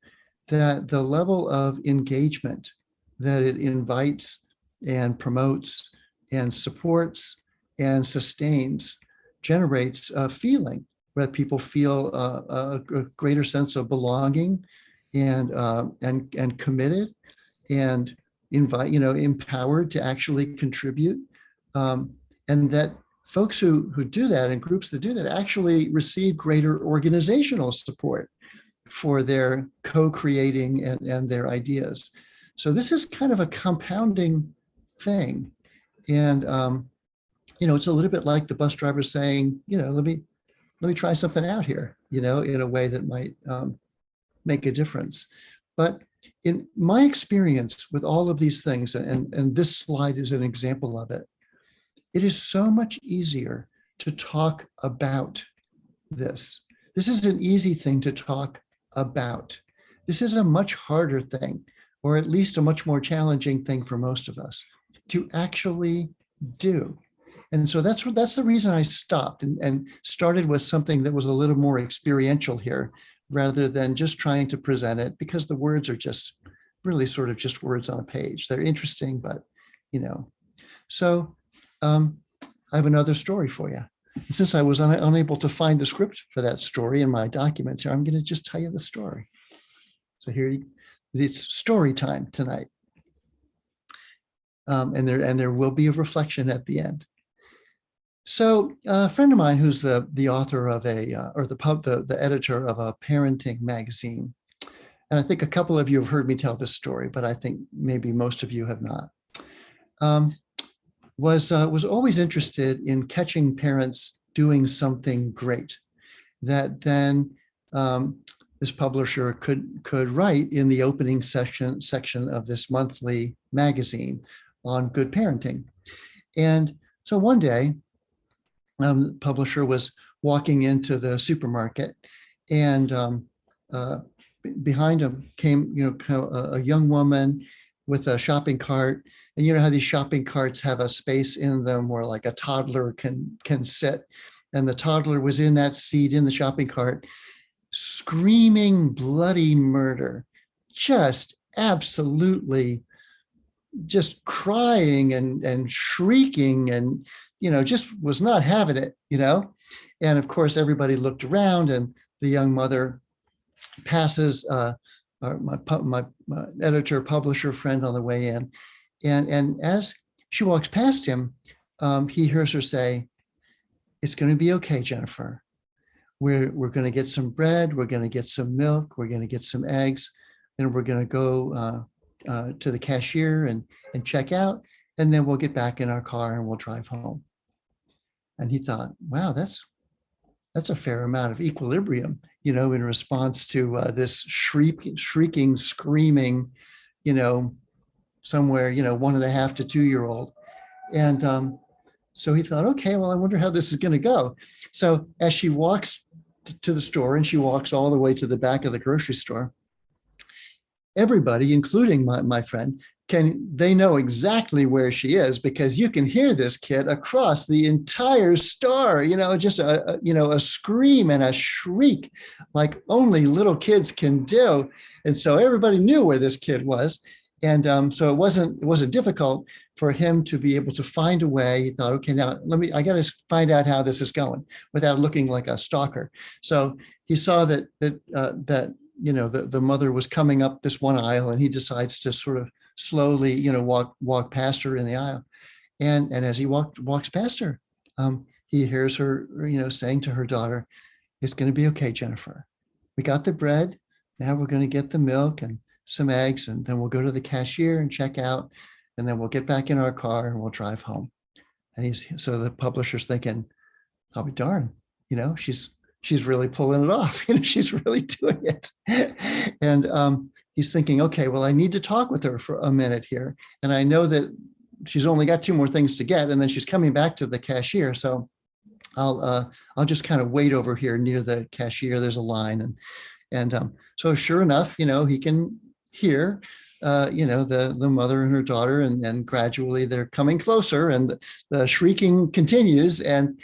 that the level of engagement that it invites and promotes and supports and sustains generates a feeling where people feel a greater sense of belonging and committed and empowered to actually contribute, and that folks who do that and groups that do that actually receive greater organizational support for their co-creating and their ideas. So this is kind of a compounding thing, and it's a little bit like the bus driver saying, let me try something out here, in a way that might make a difference. But in my experience with all of these things, and this slide is an example of it, it is so much easier to talk about this. This is an easy thing to talk about. This is a much harder thing, or at least a much more challenging thing for most of us to actually do. And so that's the reason I stopped and started with something that was a little more experiential here, rather than just trying to present it, because the words are just really sort of just words on a page. They're interesting, but So I have another story for you. And since I was unable to find the script for that story in my documents here, I'm going to just tell you the story. So here, it's story time tonight. And there will be a reflection at the end. So a friend of mine who's the author of the editor of a parenting magazine, and I think a couple of you have heard me tell this story, but I think maybe most of you have not, was always interested in catching parents doing something great that then this publisher could write in the opening section of this monthly magazine on good parenting. And so one day, the publisher was walking into the supermarket, and behind him came, a young woman with a shopping cart. And you know how these shopping carts have a space in them where like a toddler can sit. And the toddler was in that seat in the shopping cart, screaming bloody murder, just absolutely just crying and shrieking and just was not having it, And of course, everybody looked around, and the young mother passes my editor publisher friend on the way in. And as she walks past him, he hears her say, "It's going to be okay, Jennifer. We're going to get some bread. We're going to get some milk. We're going to get some eggs. And we're going to go to the cashier and check out. And then we'll get back in our car and we'll drive home." And he thought, wow, that's a fair amount of equilibrium, in response to this shrieking, screaming, somewhere, 1.5 to 2-year-old. And so he thought, okay, well, I wonder how this is going to go. So as she walks to the store, and she walks all the way to the back of the grocery store, everybody, including my friend, they know exactly where she is, because you can hear this kid across the entire store, just a scream and a shriek like only little kids can do. And so everybody knew where this kid was. And so it wasn't difficult for him to be able to find a way. He thought, okay, now I got to find out how this is going without looking like a stalker. So he saw that the mother was coming up this one aisle, and he decides to sort of slowly, walk past her in the aisle. And as he walks past her, he hears her, saying to her daughter, "It's going to be okay, Jennifer. We got the bread. Now we're going to get the milk and some eggs, and then we'll go to the cashier and check out, and then we'll get back in our car and we'll drive home." And so the publisher's thinking, "I'll be darned, she's really pulling it off. She's really doing it." And he's thinking, okay, well, I need to talk with her for a minute here. And I know that she's only got 2 more things to get, and then she's coming back to the cashier. So I'll just kind of wait over here near the cashier. There's a line. And so sure enough, he can hear, the mother and her daughter, and gradually they're coming closer, and the shrieking continues. And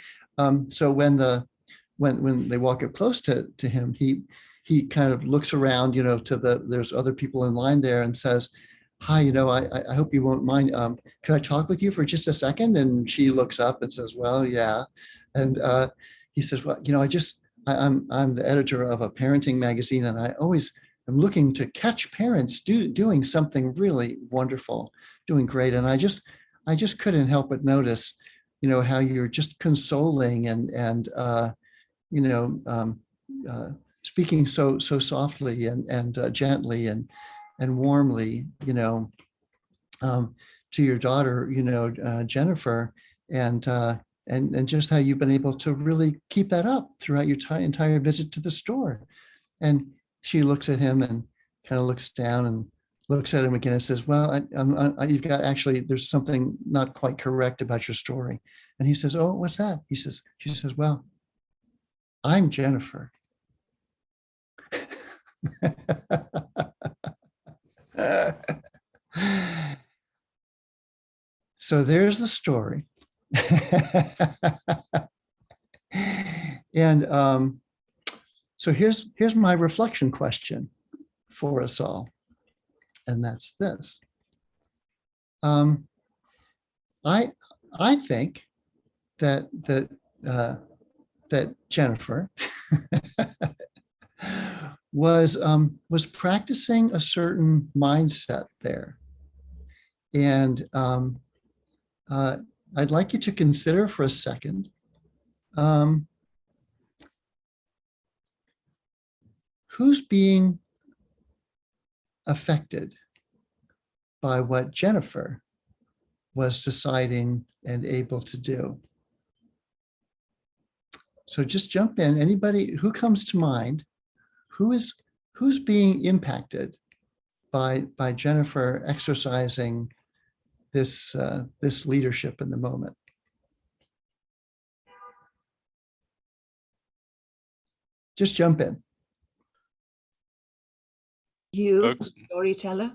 so when they walk up close to him, he kind of looks around, there's other people in line there, and says, "Hi, I hope you won't mind. Could I talk with you for just a second?" And she looks up and says, "Well, yeah." And he says, "Well, I'm the editor of a parenting magazine, and I always am looking to catch parents doing something really wonderful, doing great. And I just couldn't help but notice, how you're just consoling and speaking so softly and gently and warmly, to your daughter, Jennifer, and just how you've been able to really keep that up throughout your entire visit to the store." And she looks at him and kind of looks down and looks at him again and says, "Well, you've got, actually, there's something not quite correct about your story." And he says, "Oh, what's that?" She says, "Well, I'm Jennifer." So there's the story. And so here's my reflection question for us all, and that's this. I think that Jennifer was practicing a certain mindset there, and I'd like you to consider for a second who's being affected by what Jennifer was deciding and able to do. So just jump in. Anybody who comes to mind, who's being impacted by Jennifer exercising this leadership in the moment? Just jump in. You, storyteller.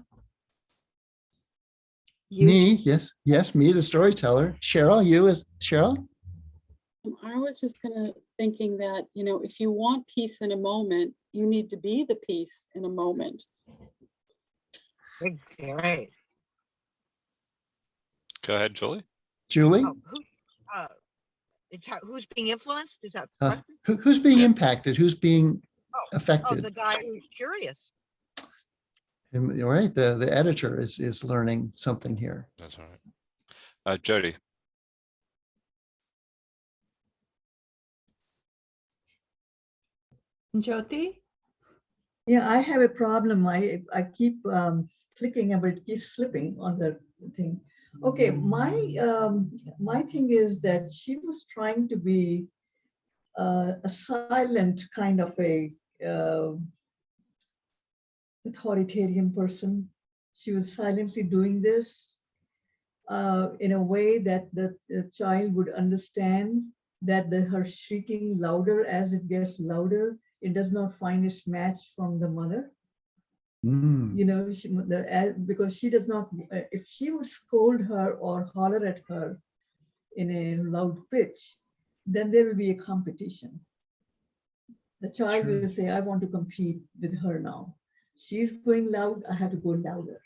Me, yes, me, the storyteller. Cheryl, you as Cheryl? I was just thinking that, if you want peace in a moment, you need to be the peace in a moment. Great. Go ahead, Julie. Julie? Who's being influenced? Is that who's being impacted? Who's being affected? Oh, the guy who's curious. All right, the editor is learning something here. That's all right. Jody. Jyoti? Yeah, I have a problem. I keep clicking, but it keeps slipping on the thing. Okay, my thing is that she was trying to be a silent kind of a authoritarian person. she was silently doing this in a way that the child would understand that her shrieking louder as it gets louder, it does not find its match from the mother. You know, because she does not, if she would scold her or holler at her in a loud pitch, then there will be a competition. The child will say, I want to compete with her now. She's going loud, I have to go louder.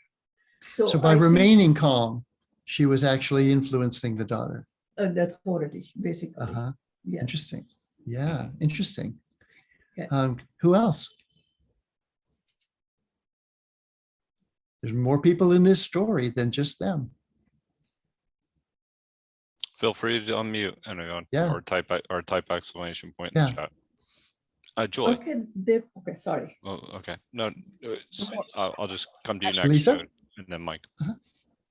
So by remaining calm, she was actually influencing the daughter. That's authority, basically. Uh-huh. Yes. Interesting. Yeah, interesting. Okay. Who else? There's more people in this story than just them. Feel free to unmute anyone, Yeah. or type exclamation point in Yeah. the chat. Joy. Okay, sorry. Oh, okay. No, I'll just come to you next, Lisa? Joy, and then Mike.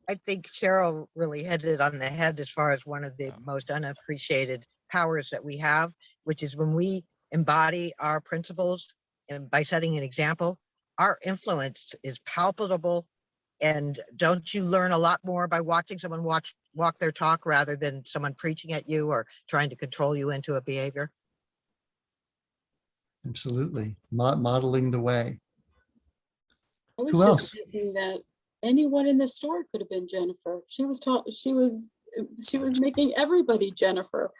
I think Cheryl really hit it on the head as far as one of the most unappreciated powers that we have, which is when we embody our principles and by setting an example, our influence is palpable. And don't you learn a lot more by watching someone walk their talk rather than someone preaching at you or trying to control you into a behavior? Absolutely. Modeling the way. I was Who just else? thinking that anyone in the store could have been Jennifer. She was making everybody Jennifer.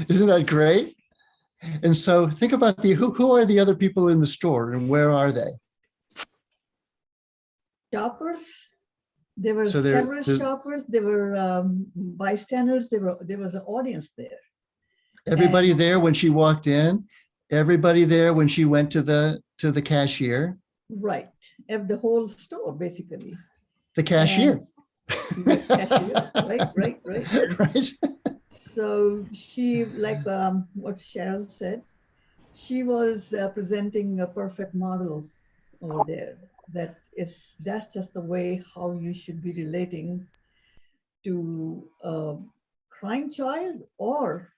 Isn't that great? And so think about who are the other people in the store and where are they? Shoppers. There were So several shoppers. There were bystanders. There was an audience there. Everybody there when she walked in. Everybody there when she went to the cashier. Right, of the whole store, basically. The cashier. Cashier. Right. Right. So she, like what Cheryl said, she was presenting a perfect model over there. That's just the way how you should be relating to a crying child or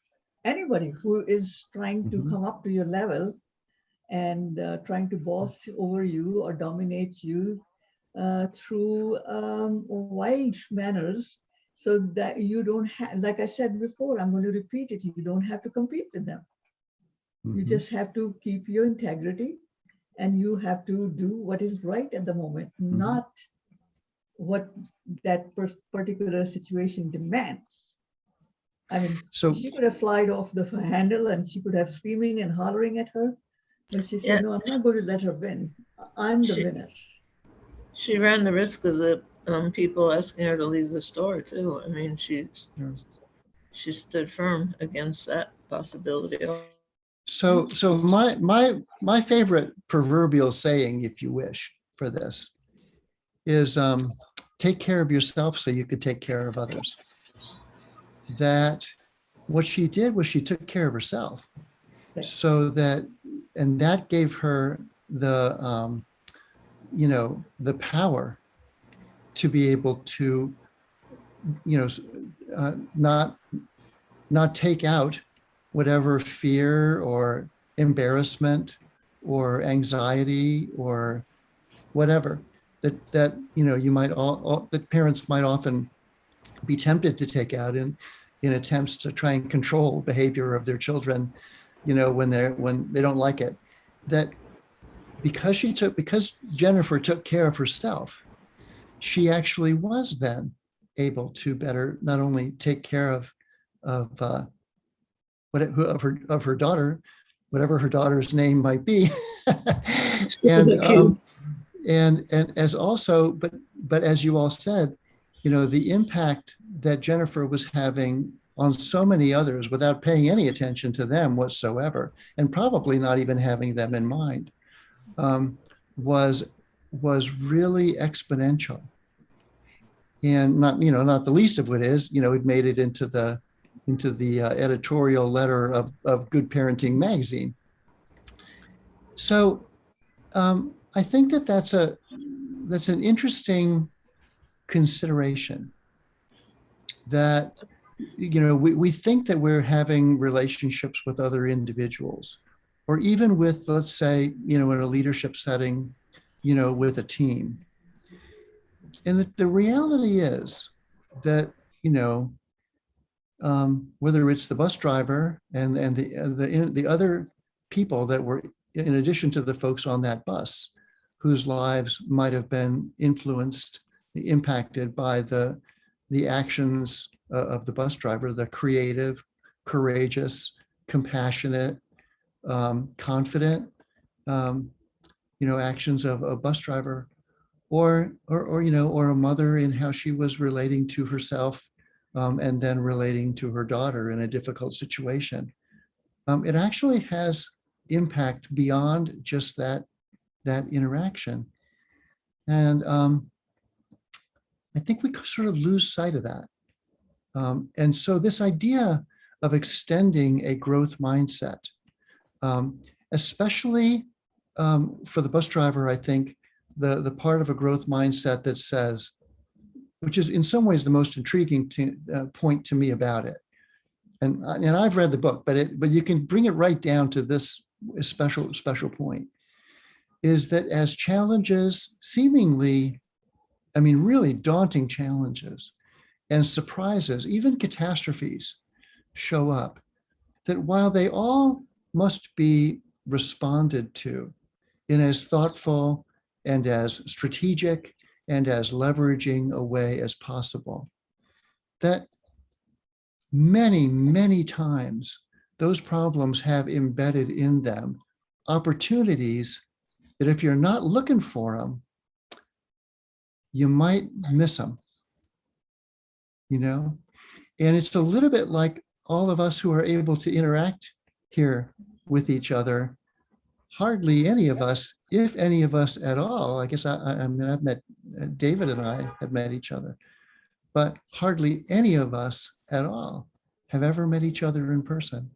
anybody who is trying to come up to your level and trying to boss over you or dominate you through wild manners, so that you don't have, like I said before, I'm going to repeat it, you don't have to compete with them. You just have to keep your integrity and you have to do what is right at the moment, not what that particular situation demands. I mean, so she could have flied off the handle and she could have screaming and hollering at her, but she said, no, I'm not going to let her win. I'm the winner. She ran the risk of the people asking her to leave the store too. I mean, she stood firm against that possibility. So my favorite proverbial saying, if you wish, for this is take care of yourself so you could take care of others. That what she did was she took care of herself, so that, and that gave her the the power to be able to not take out whatever fear or embarrassment or anxiety or whatever that you might that parents might often be tempted to take out in attempts to try and control behavior of their children, when they don't like it. That because Jennifer took care of herself, she actually was then able to better not only take care of her daughter, whatever her daughter's name might be, and as also, but as you all said, the impact that Jennifer was having on so many others without paying any attention to them whatsoever, and probably not even having them in mind, was really exponential. And not the least of it is, it made it into the editorial letter of Good Parenting magazine. So I think that's an interesting consideration, that we think that we're having relationships with other individuals or even with, let's say, in a leadership setting, with a team. And the reality is that, whether it's the bus driver and the other people that were, in addition to the folks on that bus, whose lives might have been influenced, impacted by the actions of the bus driver, the creative, courageous, compassionate, confident, actions of a bus driver, or a mother in how she was relating to herself, and then relating to her daughter in a difficult situation. It actually has impact beyond just that interaction. And I think we sort of lose sight of that. And so this idea of extending a growth mindset, especially for the bus driver, I think the part of a growth mindset that says, which is in some ways the most intriguing point to me about it. And I've read the book, but you can bring it right down to this special point, is that as challenges, seemingly, really daunting challenges and surprises, even catastrophes, show up, that while they all must be responded to in as thoughtful and as strategic and as leveraging a way as possible, that many, many times those problems have embedded in them opportunities that if you're not looking for them, you might miss them, And it's a little bit like all of us who are able to interact here with each other. Hardly any of us, if any of us at all, I guess I've met, David and I have met each other, but hardly any of us at all have ever met each other in person.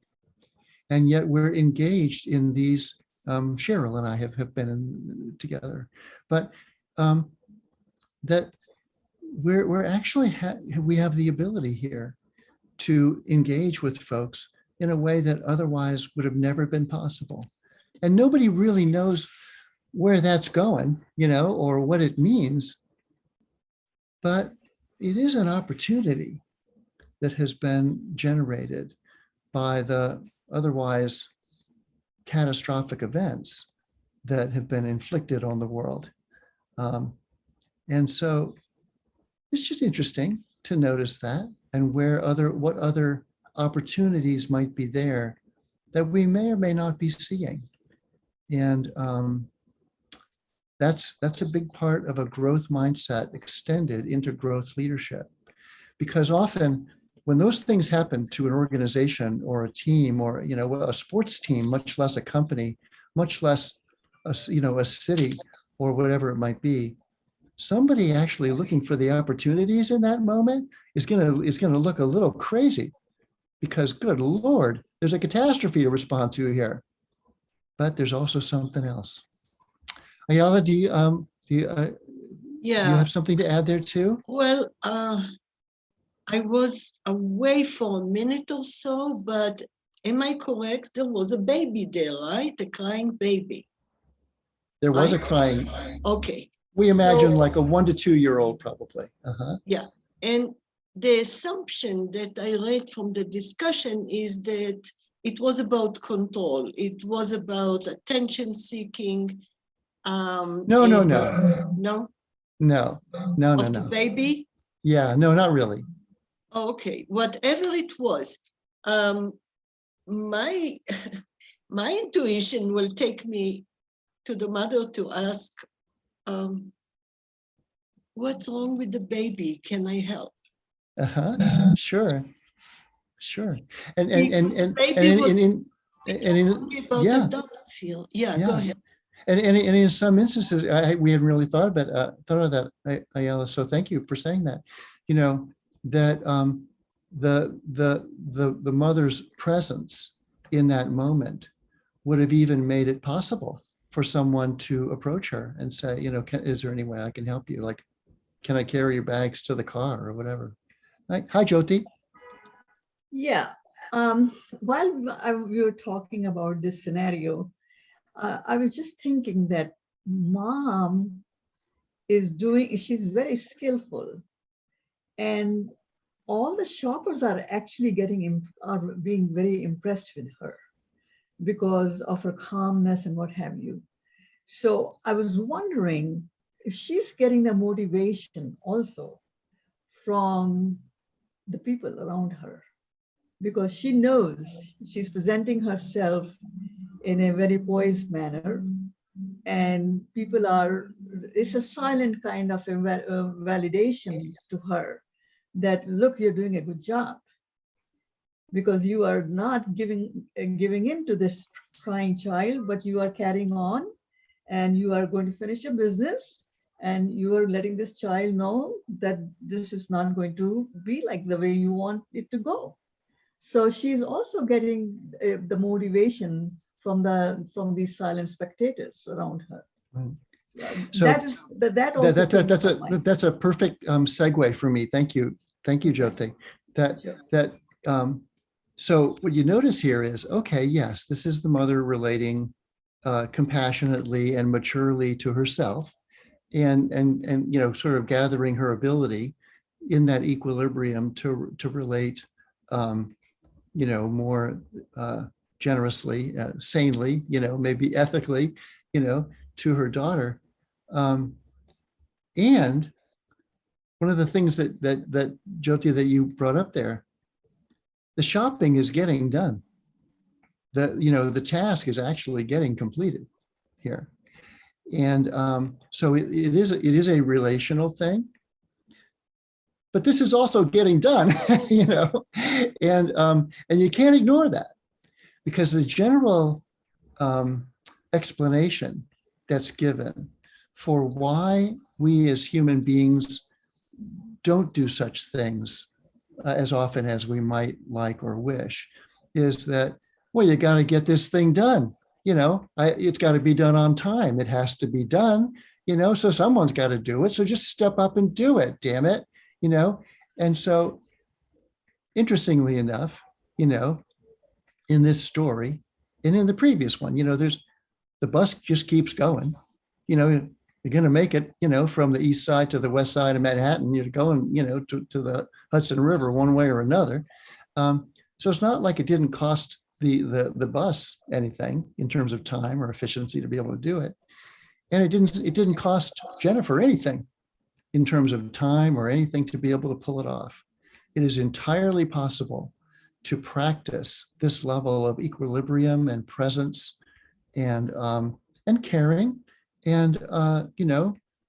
And yet we're engaged in these, Cheryl and I have been together, but that we're actually, we have the ability here to engage with folks in a way that otherwise would have never been possible. And nobody really knows where that's going, or what it means. But it is an opportunity that has been generated by the otherwise catastrophic events that have been inflicted on the world. And so it's just interesting to notice that, and what other opportunities might be there that we may or may not be seeing. And that's a big part of a growth mindset extended into growth leadership. Because often when those things happen to an organization or a team or, a sports team, much less a company, much less a city or whatever it might be, somebody actually looking for the opportunities in that moment is going to look a little crazy, because good Lord, there's a catastrophe to respond to here. But there's also something else. Ayala, do you have something to add there too? Well, I was away for a minute or so, but am I correct? There was a baby there, right? A crying baby. There was a crying. Okay. We imagine like a 1 to 2 year old probably. Yeah. And the assumption that I read from the discussion is that it was about control. It was about attention seeking. No. No? No. Of the baby? Yeah, no, not really. Okay, whatever it was, my intuition will take me to the mother to ask, what's wrong with the baby? Can I help? Sure. And yeah. Adults here. Yeah, go ahead. And in some instances, we hadn't really thought of that, Ayala. So thank you for saying that. That the mother's presence in that moment would have even made it possible for someone to approach her and say, is there any way I can help you? Like, can I carry your bags to the car or whatever? Hi, Jyoti. Yeah, While we were talking about this scenario, I was just thinking that mom she's very skillful, and all the shoppers are actually are being very impressed with her because of her calmness and what have you. So I was wondering if she's getting the motivation also from the people around her, because she knows she's presenting herself in a very poised manner, and it's a silent kind of a validation to her that, look, you're doing a good job, because you are not giving in to this crying child, but you are carrying on, and you are going to finish your business, and you are letting this child know that this is not going to be like the way you want it to go. So she's also getting the motivation from these silent spectators around her. So that's a perfect segue for me. Thank you, Jyoti. So what you notice here is, okay, yes, this is the mother relating compassionately and maturely to herself, and sort of gathering her ability in that equilibrium to relate more generously, sanely, maybe ethically, to her daughter. And one of the things that Jyoti, that you brought up there, the shopping is getting done. The task is actually getting completed here. And so it is a relational thing, but this is also getting done, and you can't ignore that, because the general explanation that's given for why we as human beings don't do such things as often as we might like or wish is that, well, you got to get this thing done. It's got to be done on time. It has to be done, so someone's got to do it. So just step up and do it, damn it, And so interestingly enough, in this story and in the previous one, there's the bus just keeps going. You're going to make it, from the east side to the west side of Manhattan. You're going, to the Hudson River one way or another. So it's not like it didn't cost the bus anything in terms of time or efficiency to be able to do it. And it didn't cost Jennifer anything in terms of time or anything to be able to pull it off. It is entirely possible to practice this level of equilibrium and presence and caring and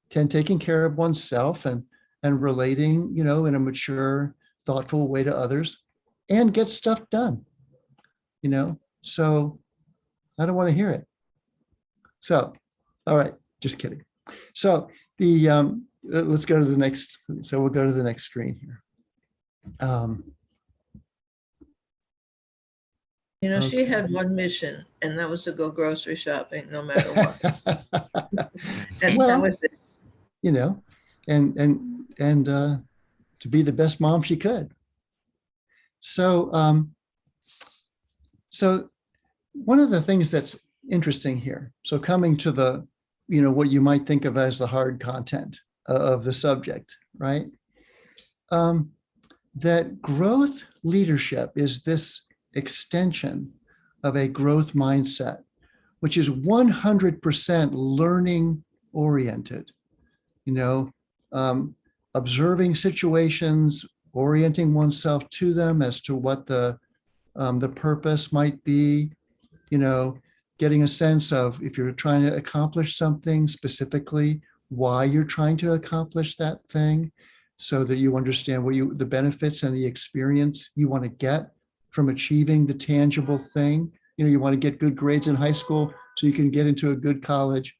taking care of oneself and relating, in a mature, thoughtful way to others, and get stuff done. So I don't want to hear it. So, all right, just kidding. So let's go to the next. So we'll go to the next screen here. She had one mission, and that was to go grocery shopping, no matter what. And that was it. And to be the best mom she could. So, so one of the things that's interesting here, so coming to the, what you might think of as the hard content of the subject, right? That growth leadership is this extension of a growth mindset, which is 100% learning oriented, observing situations, orienting oneself to them as to what the purpose might be, getting a sense of, if you're trying to accomplish something specifically, why you're trying to accomplish that thing, so that you understand the benefits and the experience you want to get from achieving the tangible thing. You want to get good grades in high school so you can get into a good college,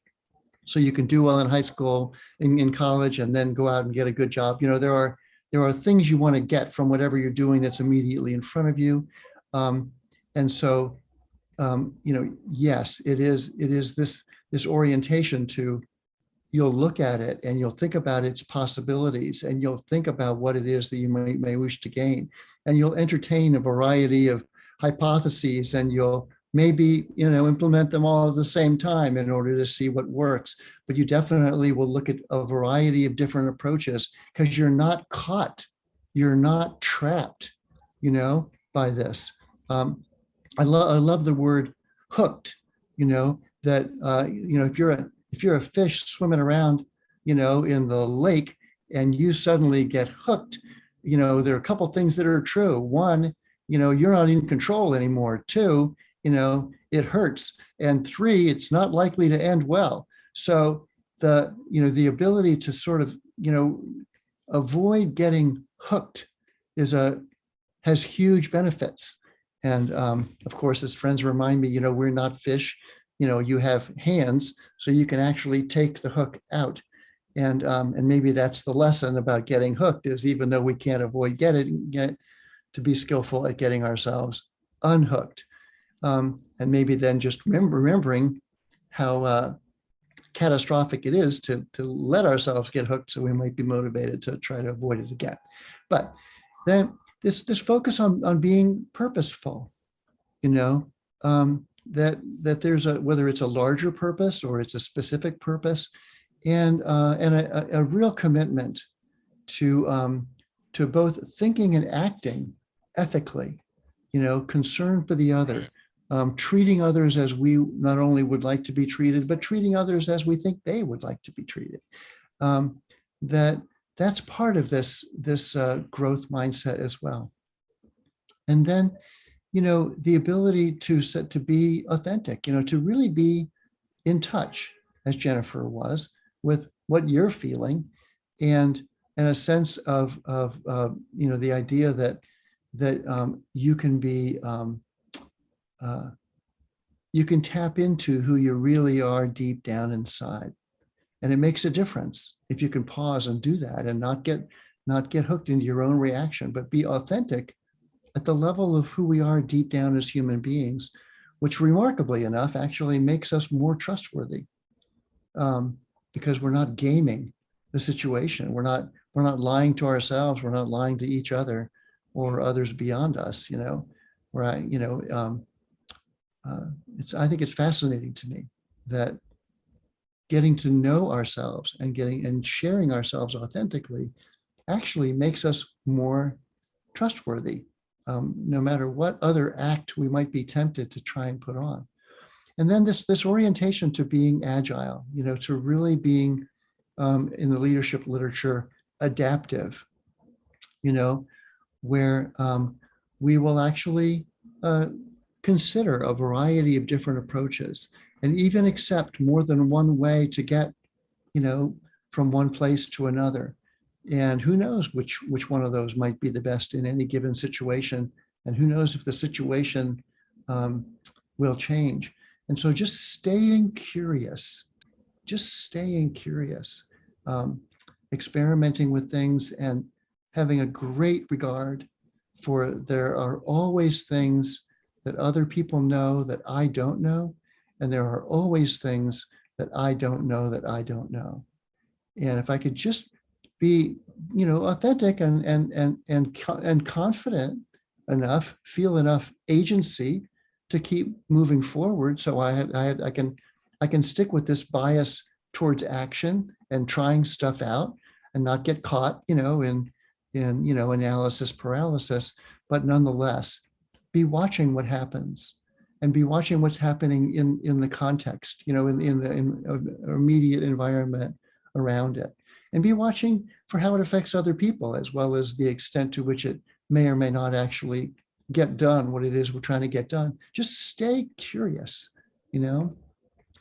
so you can do well in high school, in college, and then go out and get a good job. There are things you want to get from whatever you're doing that's immediately in front of you. And so, yes, it is this orientation to, you'll look at it and you'll think about its possibilities, and you'll think about what it is that you may wish to gain, and you'll entertain a variety of hypotheses, and you'll maybe, implement them all at the same time in order to see what works. But you definitely will look at a variety of different approaches because you're not caught, you're not trapped, by this. I love the word hooked, that, if you're a fish swimming around, in the lake and you suddenly get hooked, there are a couple things that are true. One, you're not in control anymore. Two, it hurts. And three, it's not likely to end well. So the ability to sort of, avoid getting hooked has huge benefits. And of course, as friends remind me, we're not fish, you have hands, so you can actually take the hook out. And maybe that's the lesson about getting hooked, is even though we can't avoid get to be skillful at getting ourselves unhooked. And maybe then just remembering how catastrophic it is to let ourselves get hooked, so we might be motivated to try to avoid it again. But then this focus on being purposeful, that there's whether it's a larger purpose or it's a specific purpose, and a real commitment to both thinking and acting ethically, concern for the other, treating others as we not only would like to be treated, but treating others as we think they would like to be treated. That's part of this growth mindset as well. And then, the ability to be authentic, to really be in touch, as Jennifer was, with what you're feeling, and a sense of the idea that you can be, you can tap into who you really are deep down inside. And it makes a difference if you can pause and do that and not get hooked into your own reaction, but be authentic at the level of who we are deep down as human beings, which remarkably enough actually makes us more trustworthy, because we're not gaming the situation. We're not lying to ourselves. We're not lying to each other or others beyond us. I think it's fascinating to me that getting to know ourselves and sharing ourselves authentically actually makes us more trustworthy, no matter what other act we might be tempted to try and put on. And then this orientation to being agile, to really being, in the leadership literature, adaptive, where we will actually consider a variety of different approaches and even accept more than one way to get, from one place to another. And who knows which one of those might be the best in any given situation. And who knows if the situation will change. And so just staying curious, experimenting with things and having a great regard for there are always things that other people know that I don't know. And there are always things that I don't know that I don't know. And if I could just be, authentic and confident enough, feel enough agency to keep moving forward. So I can stick with this bias towards action and trying stuff out and not get caught, in analysis paralysis, but nonetheless be watching what happens and be watching what's happening in the context, in the immediate environment around it, and be watching for how it affects other people, as well as the extent to which it may or may not actually get done what it is we're trying to get done. Just stay curious, and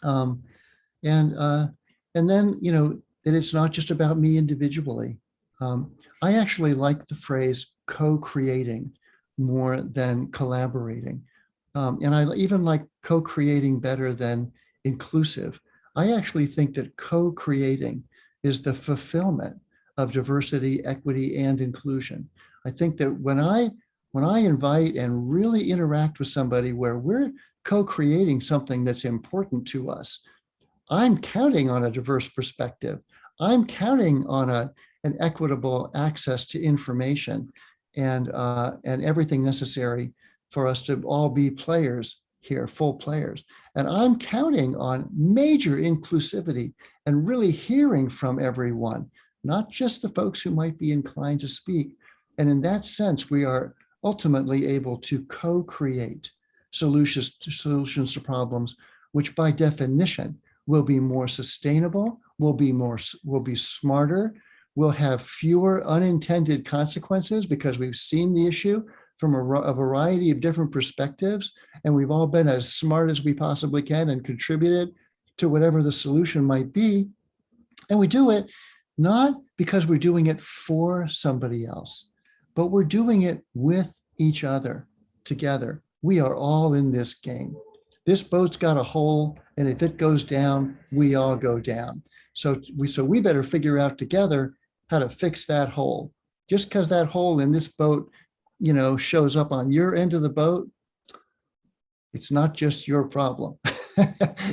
then, that it's not just about me individually. I actually like the phrase co-creating more than collaborating. And I even like co-creating better than inclusive. I actually think that co-creating is the fulfillment of diversity, equity, and inclusion. I think that when I invite and really interact with somebody where we're co-creating something that's important to us, I'm counting on a diverse perspective. I'm counting on an equitable access to information and everything necessary for us to all be players here, full players. And I'm counting on major inclusivity and really hearing from everyone, not just the folks who might be inclined to speak. And in that sense, we are ultimately able to co-create solutions to problems, which by definition will be more sustainable, will be smarter, will have fewer unintended consequences because we've seen the issue from a variety of different perspectives, and we've all been as smart as we possibly can and contributed to whatever the solution might be. And we do it not because we're doing it for somebody else, but we're doing it with each other together. We are all in this game. This boat's got a hole, and if it goes down, we all go down. So we better figure out together how to fix that hole. Just because that hole in this boat, shows up on your end of the boat, it's not just your problem.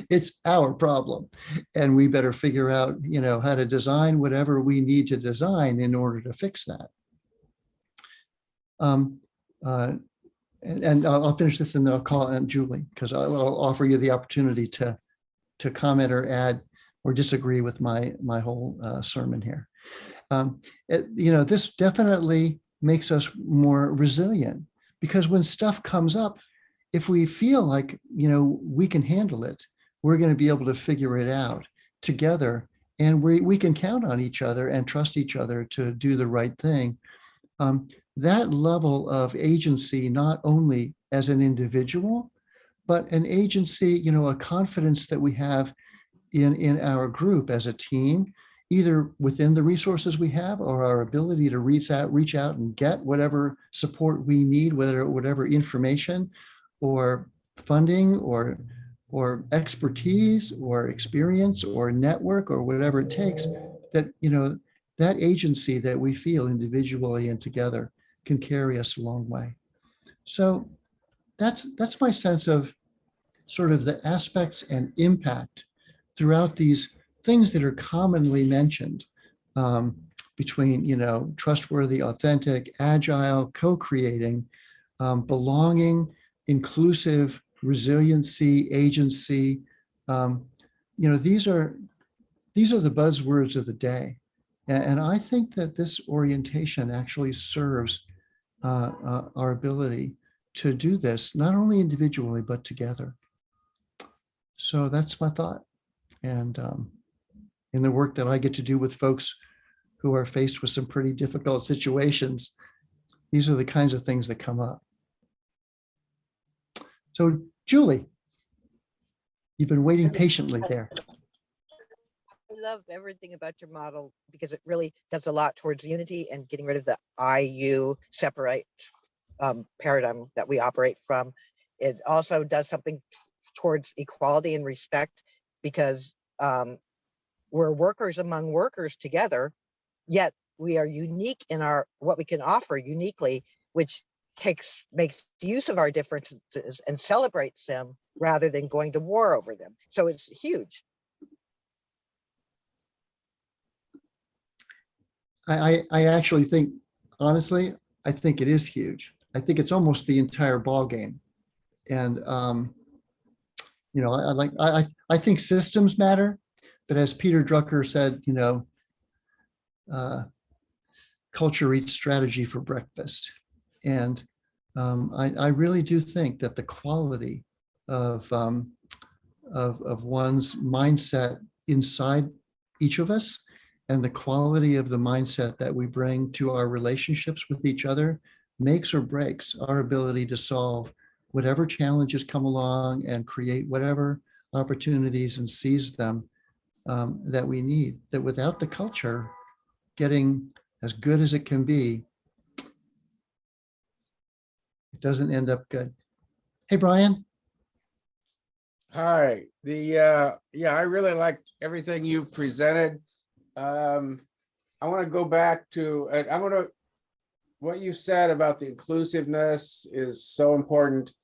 It's our problem. And we better figure out, how to design whatever we need to design in order to fix that. And I'll finish this and then I'll call Aunt Julie, because I'll offer you the opportunity to comment or add or disagree with my whole sermon here. This definitely makes us more resilient, because when stuff comes up, if we feel like, we can handle it, we're going to be able to figure it out together, and we can count on each other and trust each other to do the right thing. That level of agency, not only as an individual, but an agency, a confidence that we have in our group as a team, either within the resources we have or our ability to reach out and get whatever support we need, whatever information or funding or expertise or experience or network or whatever it takes, that, that agency that we feel individually and together can carry us a long way. So that's my sense of sort of the aspects and impact throughout these things that are commonly mentioned between, trustworthy, authentic, agile, co-creating, belonging, inclusive, resiliency, agency. These are the buzzwords of the day. And I think that this orientation actually serves our ability to do this, not only individually, but together. So that's my thought. And in the work that I get to do with folks who are faced with some pretty difficult situations, these are the kinds of things that come up. So Julie, you've been waiting patiently there. I love everything about your model because it really does a lot towards unity and getting rid of the I-you separate paradigm that we operate from. It also does something towards equality and respect, because we're workers among workers together, yet we are unique in what we can offer uniquely, which makes use of our differences and celebrates them rather than going to war over them. So it's huge. I actually think, honestly, I think it is huge. I think it's almost the entire ball game. And I think systems matter, but as Peter Drucker said, culture eats strategy for breakfast. And I really do think that the quality of one's mindset inside each of us and the quality of the mindset that we bring to our relationships with each other makes or breaks our ability to solve whatever challenges come along and create whatever opportunities and seize them that we need. That without the culture getting as good as it can be, it doesn't end up good. Hey, Brian. Hi. I really liked everything you presented. I want to go back to, what you said about the inclusiveness is so important.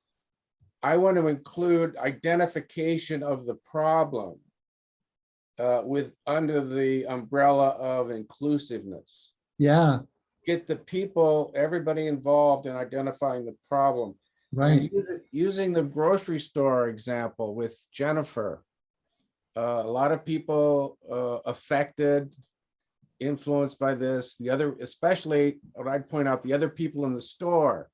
I want to include identification of the problem under the umbrella of inclusiveness. Yeah. Get the people, everybody involved in identifying the problem. Right. Using the grocery store example with Jennifer, a lot of people affected, influenced by this, the other, especially what I'd point out, the other people in the store.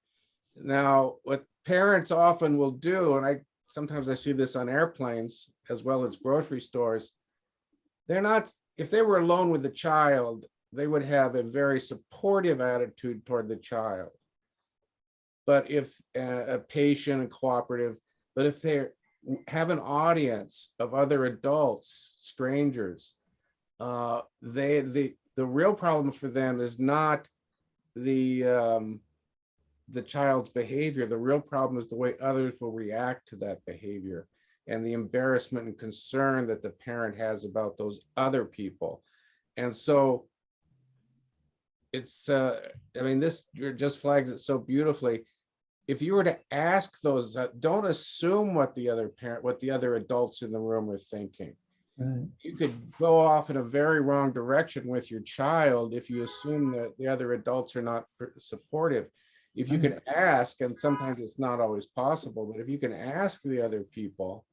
Now, what parents often will do, and sometimes I see this on airplanes as well as grocery stores, they're not, if they were alone with the child, they would have a very supportive attitude toward the child. But if a patient and cooperative, but if they have an audience of other adults, strangers, the real problem for them is not the child's behavior. The real problem is the way others will react to that behavior and the embarrassment and concern that the parent has about those other people. And so it's, I mean, this just flags it so beautifully. If you were to ask those, don't assume what the other adults in the room are thinking. Right. You could go off in a very wrong direction with your child if you assume that the other adults are not supportive. If you can ask, and sometimes it's not always possible, but if you can ask the other people,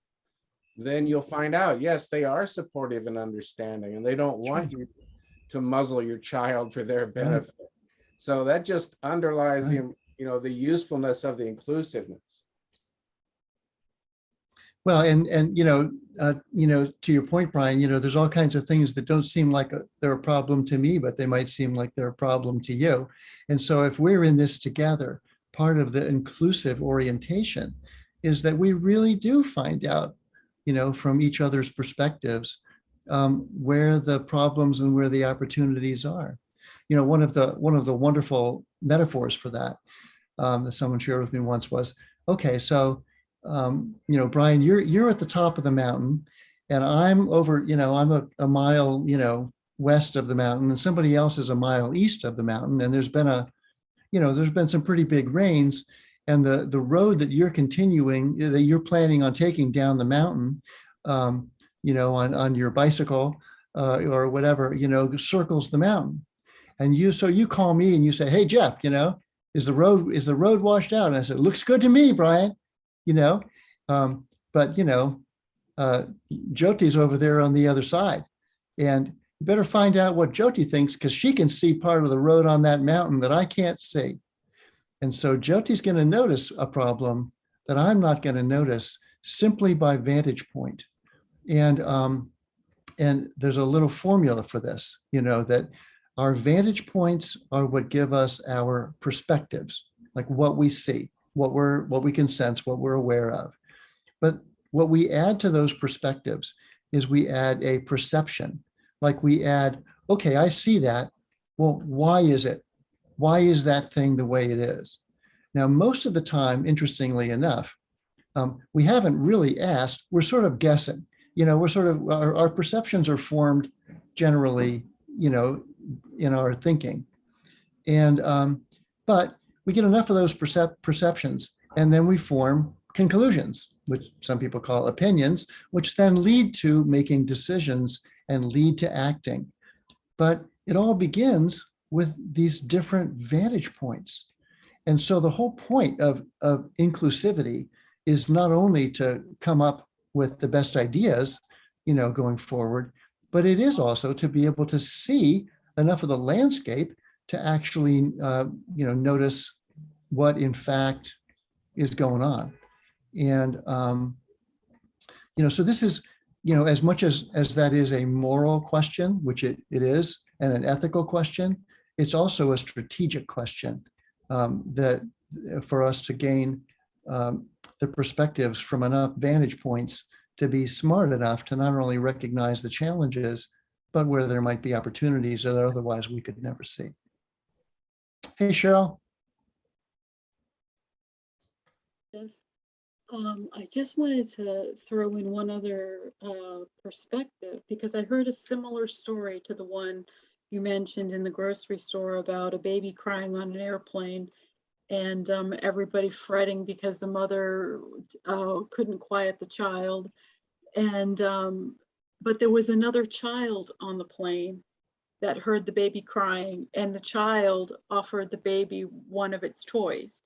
then you'll find out, yes, they are supportive and understanding, and they don't want you to muzzle your child for their benefit. So that just underlies the usefulness of the inclusiveness. Well, and to your point, Brian, there's all kinds of things that don't seem like they're a problem to me, but they might seem like they're a problem to you. And so if we're in this together, part of the inclusive orientation is that we really do find out, from each other's perspectives, where the problems and where the opportunities are. One of the wonderful metaphors for that that someone shared with me once was, okay, so Brian, you're at the top of the mountain, and I'm over, I'm a mile, west of the mountain, and somebody else is a mile east of the mountain, and there's been some pretty big rains, and the road that you're planning on taking down the mountain, on your bicycle or whatever, circles the mountain, and you call me and you say, hey Jeff, is the road washed out? And I said, looks good to me, Brian. But Jyoti's over there on the other side, and you better find out what Jyoti thinks, because she can see part of the road on that mountain that I can't see. And so Jyoti's going to notice a problem that I'm not going to notice simply by vantage point. And there's a little formula for this, that our vantage points are what give us our perspectives, like what we see, what we can sense, what we're aware of. But what we add to those perspectives is we add a perception. Like we add, okay, I see that. Well, why is it? Why is that thing the way it is? Now, most of the time, interestingly enough, we haven't really asked. We're sort of guessing. We're sort of, our perceptions are formed generally, in our thinking. And, but we get enough of those perceptions, and then we form conclusions, which some people call opinions, which then lead to making decisions and lead to acting. But it all begins with these different vantage points. And so the whole point of inclusivity is not only to come up with the best ideas, going forward, but it is also to be able to see enough of the landscape to actually, notice what in fact is going on. And, so this is, as much as that is a moral question, which it is, and an ethical question, it's also a strategic question that for us to gain the perspectives from enough vantage points to be smart enough to not only recognize the challenges, but where there might be opportunities that otherwise we could never see. Hey, Cheryl. I just wanted to throw in one other perspective, because I heard a similar story to the one you mentioned in the grocery store about a baby crying on an airplane, and everybody fretting because the mother couldn't quiet the child. And but there was another child on the plane that heard the baby crying, and the child offered the baby one of its toys.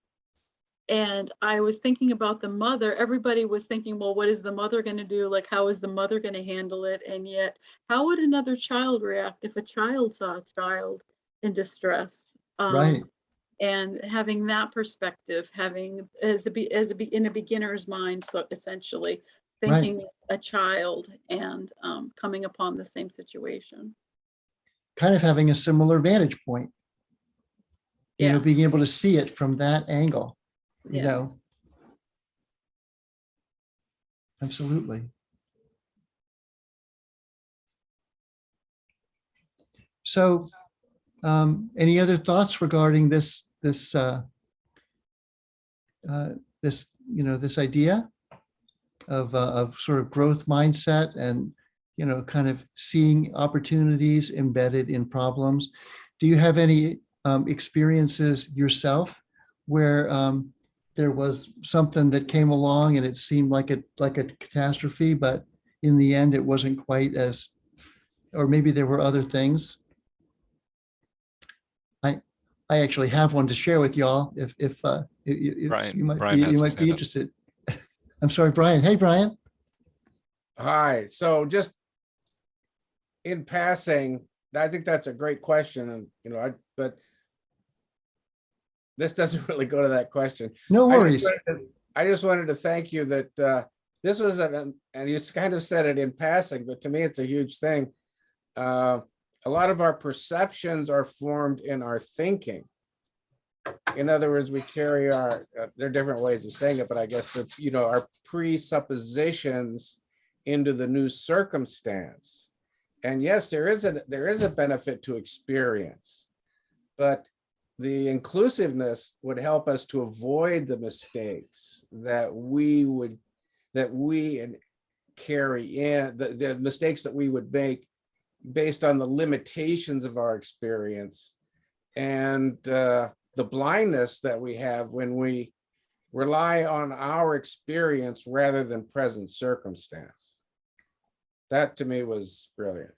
And I was thinking about the mother. Everybody was thinking, well, what is the mother going to do? Like, how is the mother going to handle it? And yet, how would another child react if a child saw a child in distress? Right. And having that perspective, having in a beginner's mind, so essentially thinking a child and coming upon the same situation. Kind of having a similar vantage point, you know, being able to see it from that angle, you know. Absolutely. So, any other thoughts regarding this idea of sort of growth mindset and, you know, kind of seeing opportunities embedded in problems? Do you have any experiences yourself where there was something that came along and it seemed like a catastrophe, but in the end it wasn't quite as, or maybe there were other things? I actually have one to share with y'all if you might be interested. I'm sorry, Brian. Hey, Brian. Hi. So just in passing, I think that's a great question, and you know, but this doesn't really go to that question. No worries. I just wanted to thank you that this was and you kind of said it in passing, but to me, it's a huge thing. A lot of our perceptions are formed in our thinking. In other words, we carry our, there are different ways of saying it, but I guess it's, you know, our presuppositions into the new circumstance. And yes, there is a benefit to experience, but the inclusiveness would help us to avoid the mistakes that we carry in, the mistakes that we would make based on the limitations of our experience and the blindness that we have when we rely on our experience rather than present circumstance. That to me was brilliant.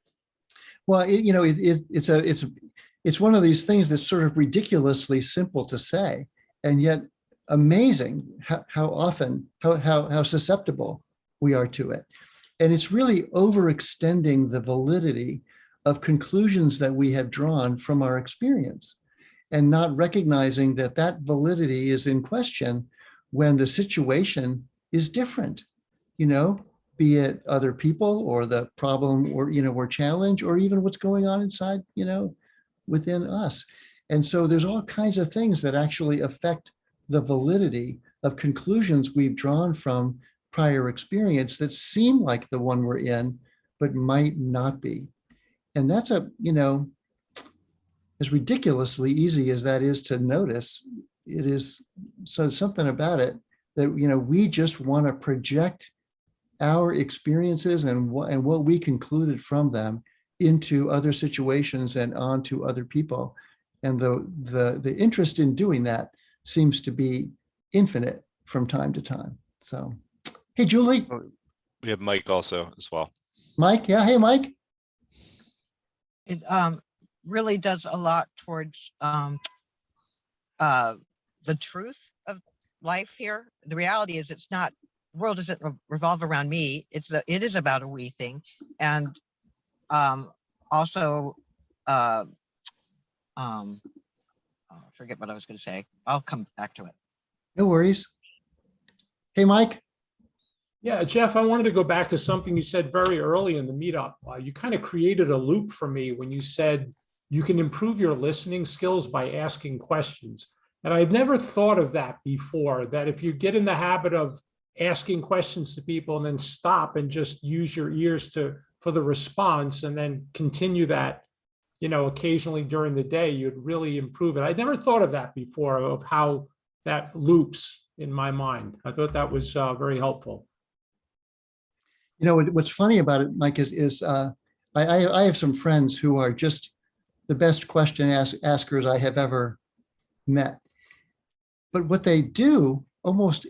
Well, you know, it's one of these things that's sort of ridiculously simple to say, and yet amazing how susceptible we are to it. And it's really overextending the validity of conclusions that we have drawn from our experience and not recognizing that that validity is in question when the situation is different, you know, be it other people or the problem or, you know, or challenge, or even what's going on inside, you know, within us. And so there's all kinds of things that actually affect the validity of conclusions we've drawn from prior experience that seem like the one we're in, but might not be. And that's you know, as ridiculously easy as that is to notice, it is something about it that, you know, we just want to project our experiences and what we concluded from them into other situations and onto other people. And the interest in doing that seems to be infinite from time to time. So, hey, Julie. We have Mike also as well. Mike, yeah. Hey, Mike. It really does a lot towards the truth of life here. The reality is it's not, the world doesn't revolve around me. It is about a we thing. And also, forget what I was going to say. I'll come back to it. No worries. Hey, Mike. Yeah, Jeff, I wanted to go back to something you said very early in the meetup. You kind of created a loop for me when you said you can improve your listening skills by asking questions. And I've never thought of that before, that if you get in the habit of asking questions to people and then stop and just use your ears for the response and then continue that, you know, occasionally during the day, you'd really improve it. I'd never thought of that before, of how that loops in my mind. I thought that was very helpful. You know, what's funny about it, Mike, is I have some friends who are just the best question askers I have ever met. But what they do almost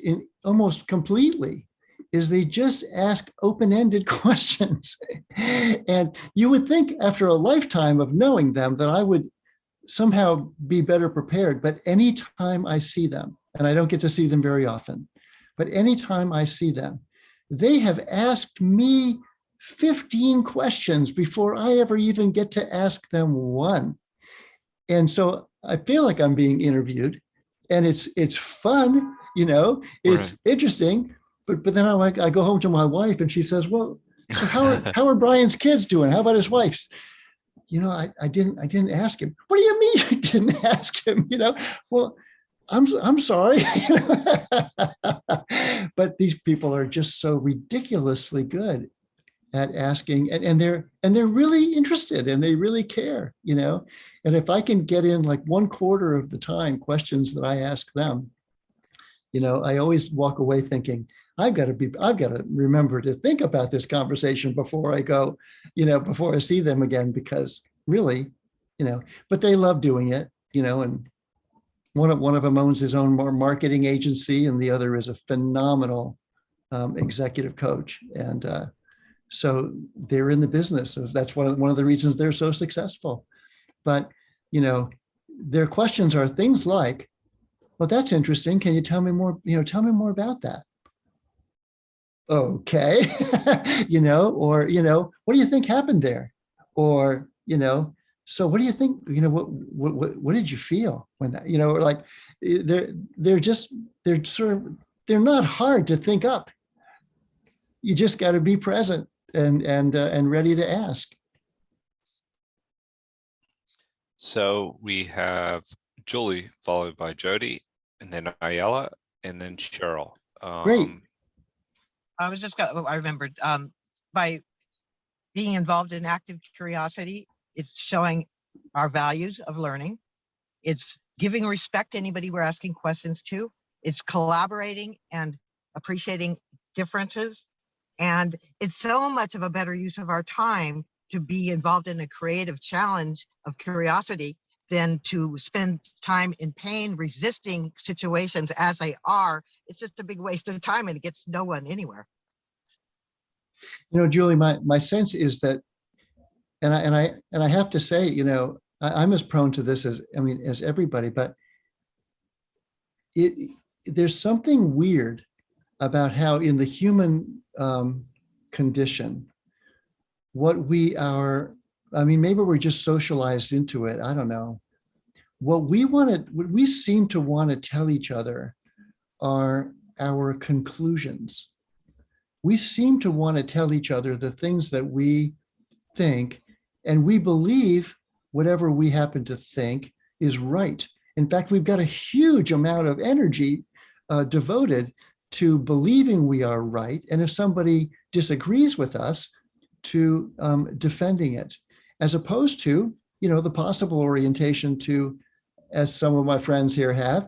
completely is they just ask open-ended questions. And you would think after a lifetime of knowing them that I would somehow be better prepared. But anytime I see them, and I don't get to see them very often. But anytime I see them, they have asked me 15 questions before I ever even get to ask them one. And so I feel like I'm being interviewed, and it's fun, it's Right. interesting. But then I go home to my wife, and she says, "Well, so how are Brian's kids doing? How about his wife's?" I didn't ask him. What do you mean you didn't ask him? Well, I'm sorry. But these people are just so ridiculously good at asking, and they're really interested, and they really care, and if I can get in like 1/4 of the time questions that I ask them, I always walk away thinking, I've got to remember to think about this conversation before I go, before I see them again, because really, but they love doing it, and one of them owns his own marketing agency, and the other is a phenomenal executive coach. And so they're in the business of, that's one of the reasons they're so successful. But, their questions are things like, well, that's interesting. Can you tell me more? Tell me more about that. Okay. Or, what do you think happened there? Or, so what do you think, what did you feel when that, like they're not hard to think up. You just got to be present and ready to ask. So we have Julie, followed by Jody, and then Ayala, and then Cheryl. Great. I remembered, by being involved in active curiosity, it's showing our values of learning. It's giving respect to anybody we're asking questions to. It's collaborating and appreciating differences. And it's so much of a better use of our time to be involved in a creative challenge of curiosity than to spend time in pain, resisting situations as they are. It's just a big waste of time, and it gets no one anywhere. Julie, my sense is that, and I have to say, I'm as prone to this as everybody, but there's something weird about how in the human condition, what we are, maybe we're just socialized into it. I don't know. What we seem to want to tell each other are our conclusions. We seem to want to tell each other the things that we think, and we believe whatever we happen to think is right. In fact, we've got a huge amount of energy devoted to believing we are right. And if somebody disagrees with us, to defending it, as opposed to, the possible orientation to, as some of my friends here have,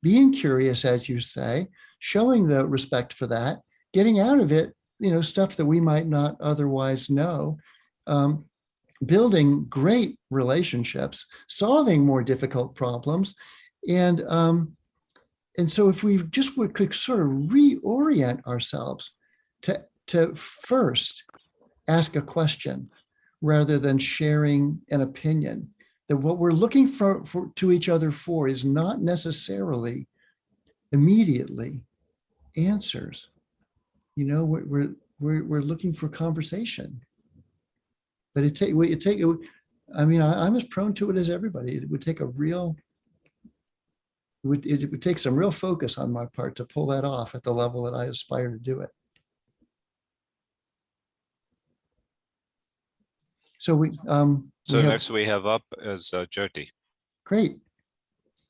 being curious, as you say, showing the respect for that, getting out of it, stuff that we might not otherwise know, building great relationships, solving more difficult problems. And so if we just could sort of reorient ourselves to first ask a question rather than sharing an opinion, that what we're looking for to each other for is not necessarily immediately answers. We're looking for conversation. But I'm as prone to it as everybody. It would take it would take some real focus on my part to pull that off at the level that I aspire to do it. So next we have up as Jyoti. Great.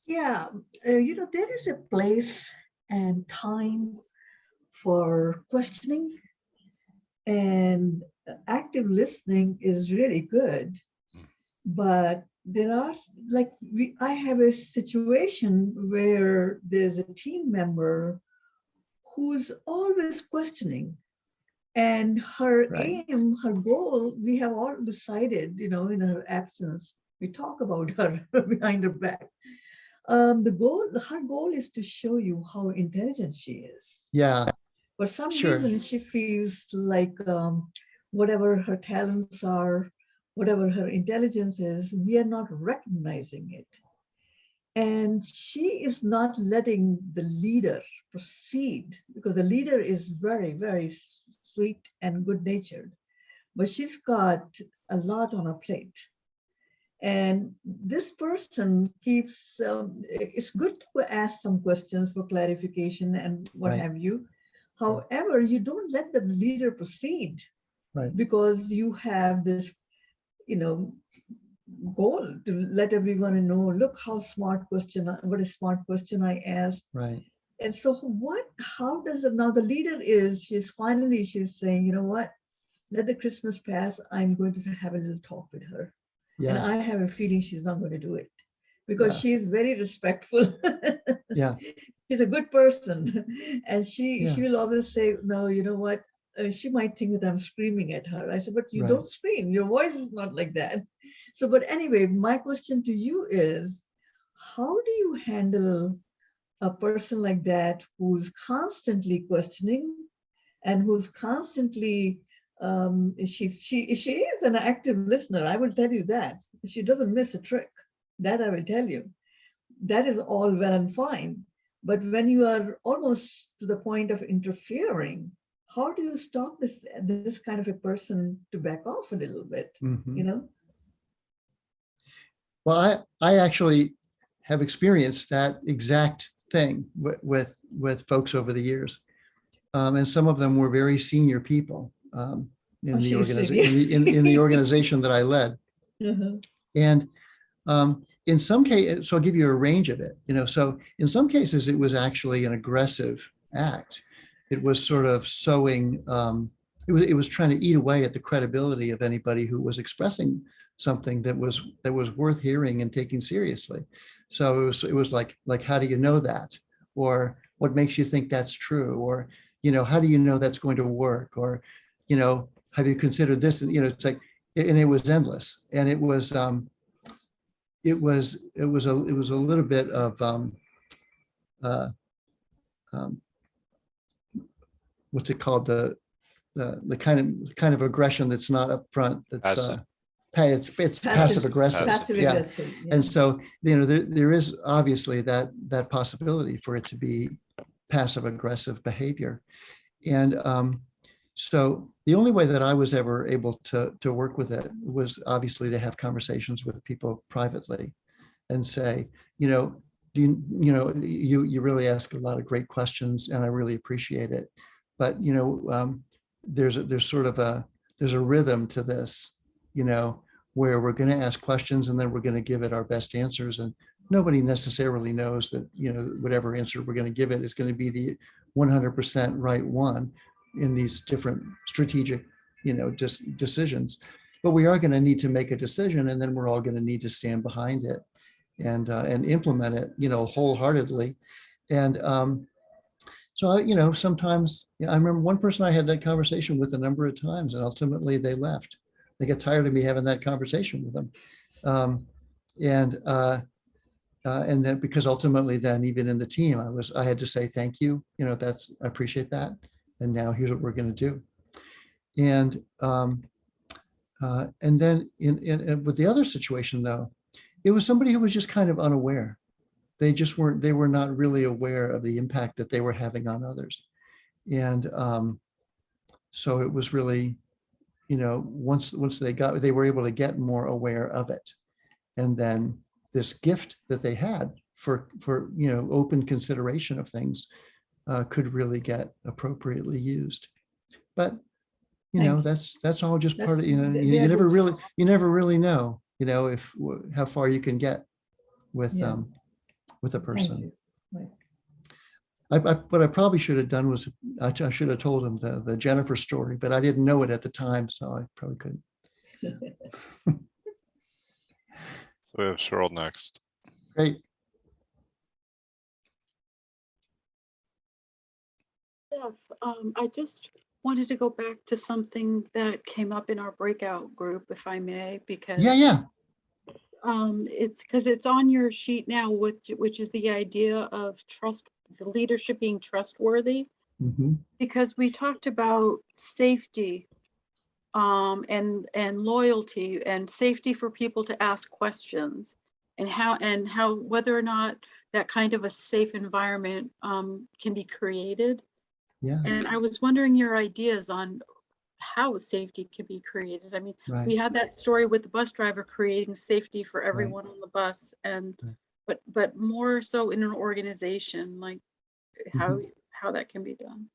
Yeah, there is a place and time for questioning, and active listening is really good. But there are, I have a situation where there's a team member who's always questioning. And her aim, her goal, we have all decided, in her absence, we talk about her behind her back. Her goal is to show you how intelligent she is. Yeah. For some reason, she feels like whatever her talents are, whatever her intelligence is, we are not recognizing it. And she is not letting the leader proceed because the leader is very, very sweet and good natured, but she's got a lot on her plate. And this person keeps, it's good to ask some questions for clarification and what Right. have you. However, you don't let the leader proceed, Right. because you have this, goal to let everyone know, look how smart question, what a smart question I asked. Right. And so how does it now, the leader is, she's saying, you know what, let the Christmas pass. I'm going to have a little talk with her. Yeah. And I have a feeling she's not going to do it because Yeah. she's very respectful. Yeah. She's a good person. And she Yeah. will always say, no, you know what? She might think that I'm screaming at her. I said, but you Right. don't scream. Your voice is not like that. So, but anyway, my question to you is, how do you handle a person like that who's constantly questioning and who's constantly, she is an active listener. I will tell you that. She doesn't miss a trick. That I will tell you. That is all well and fine. But when you are almost to the point of interfering, how do you stop this kind of a person to back off a little bit? Mhm. Well, I actually have experienced that exact thing with folks over the years. And some of them were very senior people in the organization, in the organization that I led. And in some cases, so I'll give you a range of it, so in some cases it was actually an aggressive act. It was sort of sowing, it was trying to eat away at the credibility of anybody who was expressing something that was worth hearing and taking seriously. So it was like, how do you know that? Or what makes you think that's true? Or, how do you know that's going to work? Or, have you considered this? And, it's like, and it was endless. And it was a little bit of, what's it called? The kind of aggression that's not upfront. That's it's passive aggressive. Passive Yeah. aggressive. Yeah. And so, there is obviously that possibility for it to be passive aggressive behavior. And so the only way that I was ever able to work with it was obviously to have conversations with people privately and say, you really ask a lot of great questions and I really appreciate it. But, there's sort of a rhythm to this, where we're going to ask questions and then we're going to give it our best answers. And nobody necessarily knows that, whatever answer we're going to give it is going to be the 100% right one in these different strategic, decisions. But we are going to need to make a decision, and then we're all going to need to stand behind it and implement it, wholeheartedly. And so, sometimes I remember one person I had that conversation with a number of times, and ultimately they left. They got tired of me having that conversation with them. And then because ultimately then even in the team, I had to say, thank you, I appreciate that. And now here's what we're going to do. And then with the other situation though, it was somebody who was just kind of unaware. They were not really aware of the impact that they were having on others. And so it was really, once they were able to get more aware of it. And then this gift that they had for open consideration of things could really get appropriately used. But that's all just part of, you never really know, if how far you can get with a person. What I probably should have done was I should have told him the Jennifer story, but I didn't know it at the time, so I probably couldn't. So we have Cheryl next. Great. Jeff, I just wanted to go back to something that came up in our breakout group, if I may, because it's because it's on your sheet now, which is the idea of trust, the leadership being trustworthy. Mm-hmm. Because we talked about safety and loyalty and safety for people to ask questions. and how whether or not that kind of a safe environment can be created. Yeah. And I was wondering your ideas on how safety can be created. I mean, Right. we had that story with the bus driver creating safety for everyone on the bus, and but more so in an organization, like how that can be done.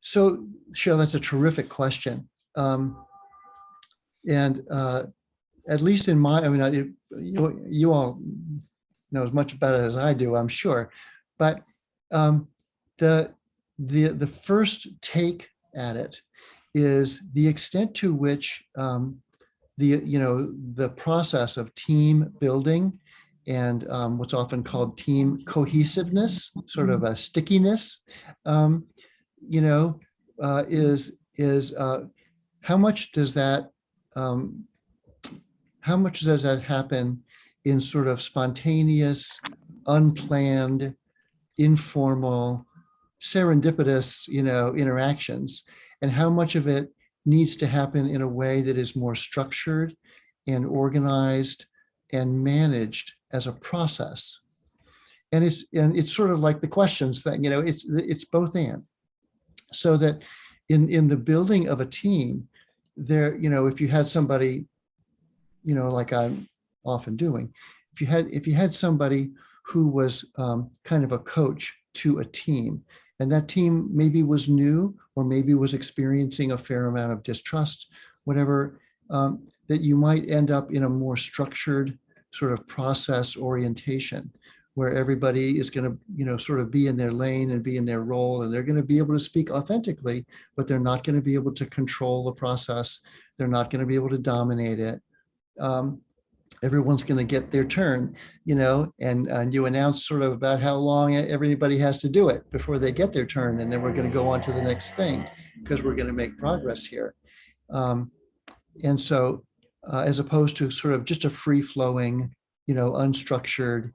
So, Cheryl, that's a terrific question. And at least in my, I mean, you all know as much about it as I do, I'm sure. But the first take at it is the extent to which the process of team building and what's often called team cohesiveness, sort of a stickiness, is how much does that happen in sort of spontaneous, unplanned, informal, serendipitous, interactions, and how much of it needs to happen in a way that is more structured and organized and managed as a process. And it's sort of like the questions thing, it's both and. So that in the building of a team, there, if you had somebody, like I'm often doing, if you had somebody who was kind of a coach to a team, and that team maybe was new or maybe was experiencing a fair amount of distrust, whatever, that you might end up in a more structured sort of process orientation where everybody is going to, sort of be in their lane and be in their role, and they're going to be able to speak authentically, but they're not going to be able to control the process. They're not going to be able to dominate it. Everyone's going to get their turn, and you announce sort of about how long everybody has to do it before they get their turn. And then we're going to go on to the next thing because we're going to make progress here. And so as opposed to sort of just a free flowing, unstructured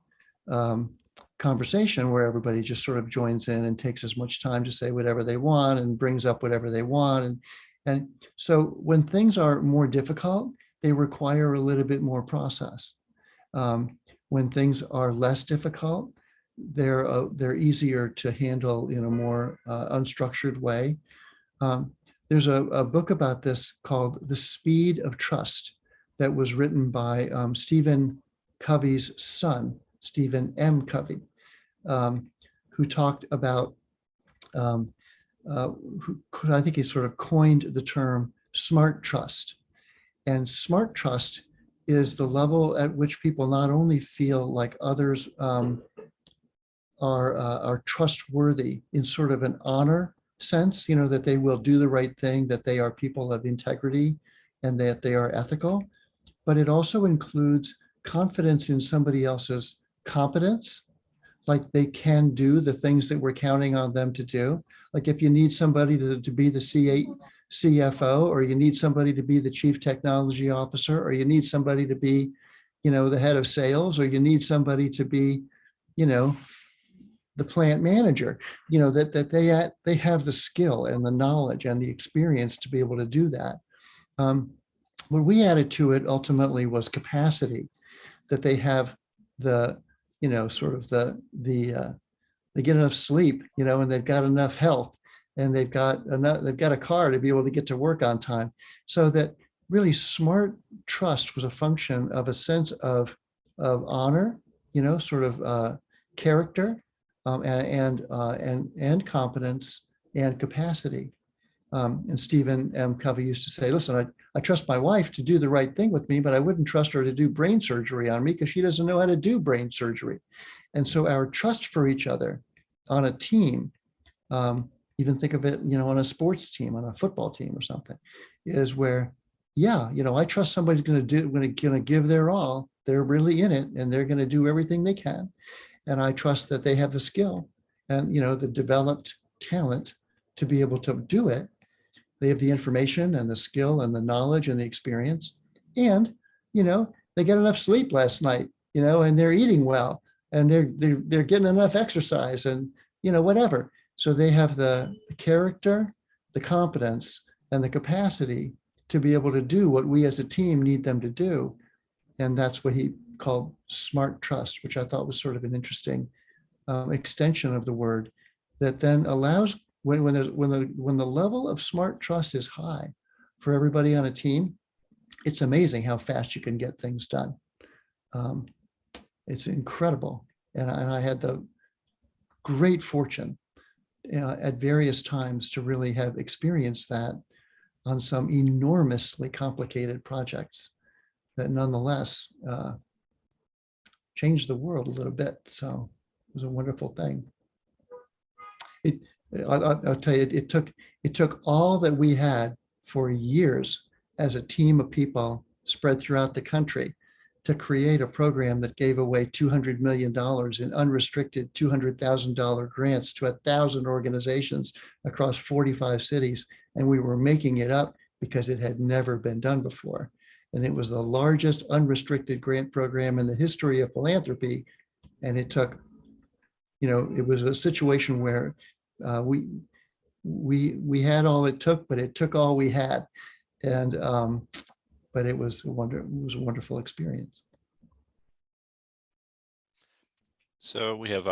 conversation where everybody just sort of joins in and takes as much time to say whatever they want and brings up whatever they want. And so when things are more difficult, they require a little bit more process. When things are less difficult, they're easier to handle in a more unstructured way. There's a book about this called The Speed of Trust that was written by Stephen Covey's son, Stephen M. Covey, who talked about, who I think he sort of coined the term smart trust. And smart trust is the level at which people not only feel like others are trustworthy in sort of an honor sense, that they will do the right thing, that they are people of integrity, and that they are ethical, but it also includes confidence in somebody else's competence, like they can do the things that we're counting on them to do. Like if you need somebody to be the CFO, or you need somebody to be the chief technology officer, or you need somebody to be, the head of sales, or you need somebody to be, the plant manager, that they have the skill and the knowledge and the experience to be able to do that. What we added to it ultimately was capacity, that they have the, sort of they get enough sleep, and they've got enough health, and they've got a car to be able to get to work on time. So that really smart trust was a function of a sense of honor, sort of character, and competence and capacity. And Stephen M. Covey used to say, listen, I trust my wife to do the right thing with me, but I wouldn't trust her to do brain surgery on me because she doesn't know how to do brain surgery. And so our trust for each other on a team, even think of it, on a sports team, on a football team or something, is where, I trust somebody's going to give their all. They're really in it, and they're going to do everything they can. And I trust that they have the skill and, the developed talent to be able to do it. They have the information and the skill and the knowledge and the experience. And, they get enough sleep last night, and they're eating well, and they're getting enough exercise and, whatever. So they have the character, the competence, and the capacity to be able to do what we as a team need them to do. And that's what he called smart trust, which I thought was sort of an interesting extension of the word that then allows when the level of smart trust is high for everybody on a team, it's amazing how fast you can get things done. It's incredible. And I had the great fortune at various times to really have experienced that on some enormously complicated projects that nonetheless changed the world a little bit. So it was a wonderful thing. I'll tell you, it took all that we had for years as a team of people spread throughout the country to create a program that gave away $200 million in unrestricted $200,000 grants to 1,000 organizations across 45 cities. And we were making it up because it had never been done before. And it was the largest unrestricted grant program in the history of philanthropy. And it took, it was a situation where we had all it took, but it took all we had. And but it was a wonderful experience. So we have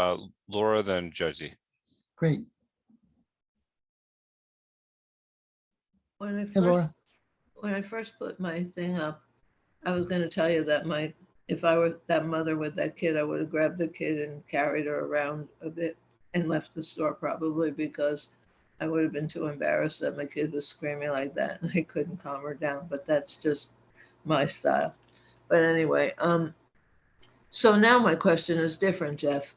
Laura, then Josie. Great. When Hey, Laura. I first put my thing up, I was going to tell you that if I were that mother with that kid, I would have grabbed the kid and carried her around a bit and left the store probably, because I would have been too embarrassed that my kid was screaming like that and I couldn't calm her down, but that's just my style. But anyway, so now my question is different, Jeff.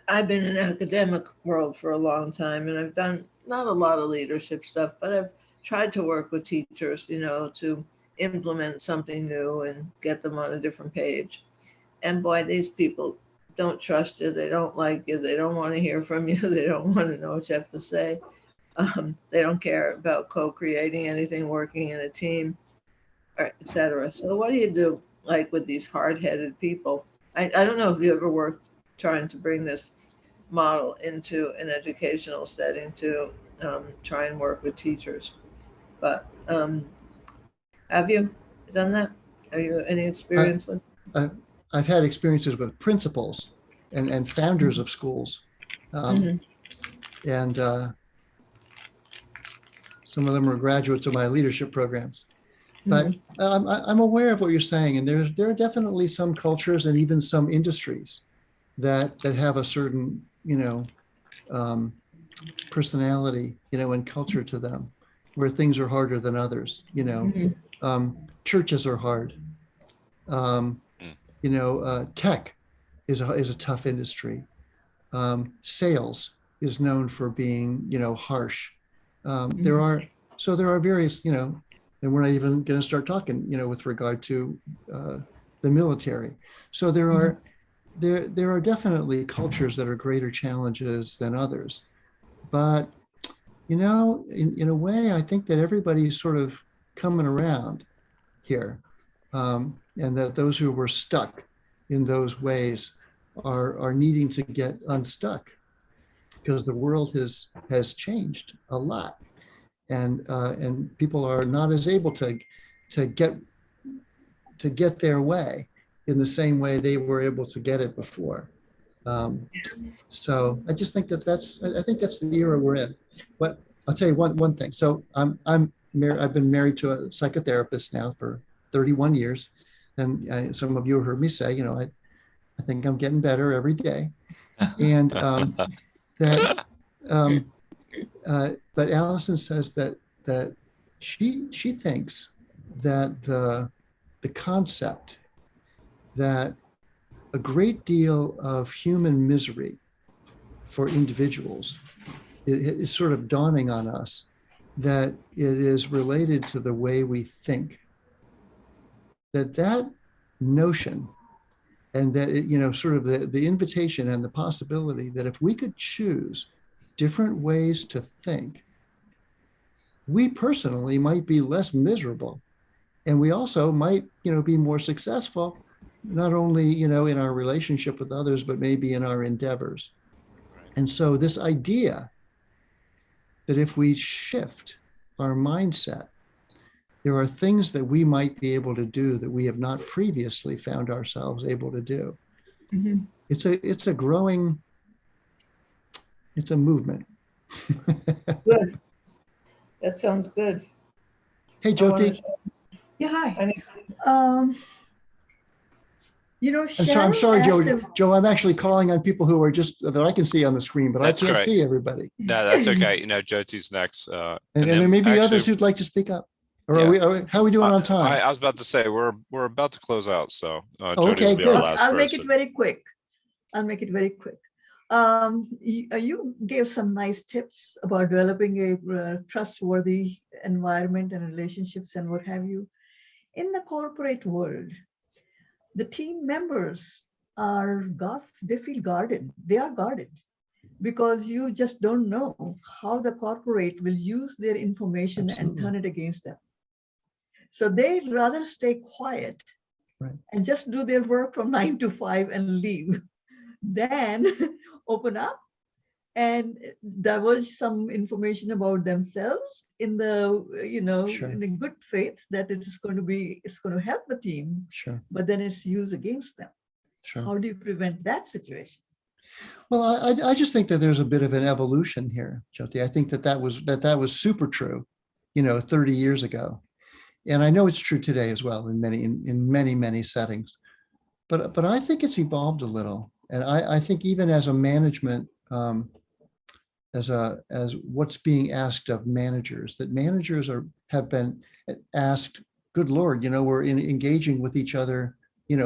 I've been in the academic world for a long time, and I've done not a lot of leadership stuff, but I've tried to work with teachers, to implement something new and get them on a different page. And boy, these people don't trust you. They don't like you. They don't want to hear from you. They don't want to know what you have to say. They don't care about co-creating anything, working in a team, etc. So what do you do, like, with these hard-headed people? I don't know if you ever worked trying to bring this model into an educational setting to try and work with teachers, but have you done that? Have you any experience with? I've had experiences with principals and founders of schools, and some of them were graduates of my leadership programs. But I'm aware of what you're saying, and there are definitely some cultures and even some industries that have a certain personality and culture to them, where things are harder than others. Churches are hard. Tech is a tough industry. Sales is known for being harsh. There are various and we're not even going to start talking with regard to the military. So there are definitely cultures that are greater challenges than others. But in a way, I think that everybody's sort of coming around here, and that those who were stuck in those ways are needing to get unstuck, because the world has changed a lot, and people are not as able to get their way in the same way they were able to get it before. So I just think I think that's the era we're in. But I'll tell you one thing. So I've been married to a psychotherapist now for 31 years, and some of you have heard me say, I think I'm getting better every day, and but Allison says that she thinks that the concept that a great deal of human misery for individuals is sort of dawning on us, that it is related to the way we think. That notion, and that sort of the invitation and the possibility that if we could choose different ways to think, we personally might be less miserable, and we also might be more successful, not only in our relationship with others, but maybe in our endeavors. And so this idea that if we shift our mindset, there are things that we might be able to do that we have not previously found ourselves able to do. Mhm. It's a growing, it's a movement. Good. That sounds good. Hey, I wanna- Jyoti. Yeah, hi. Any- You know, I'm Sharon sorry, Joe. asked if- Joe, I'm actually calling on people who are just that I can see on the screen, but That's I can't great. see everybody. No, that's okay. Jyoti's next. And then there may be actually- others who'd like to speak up. Or Yeah. how are we doing on time? I was about to say, we're about to close out, so Jyoti Okay, will be our good. last I'll make it person. very quick. I'll make it very quick. You gave some nice tips about developing a trustworthy environment and relationships and what have you. In the corporate world, the team members they feel guarded. They are guarded because you just don't know how the corporate will use their information and turn it against them. So they'd rather stay quiet and just do their work from 9 to 5 and leave than open up and divulge some information about themselves in the, in the good faith that it's going to help the team, but then it's used against them. How do you prevent that situation? Well, I just think that there's a bit of an evolution here, Jyoti. I think that was super true, 30 years ago. And I know it's true today as well in many settings. But I think it's evolved a little. And I think even as a management, as what's being asked of managers, that managers have been asked, good Lord, we're engaging with each other,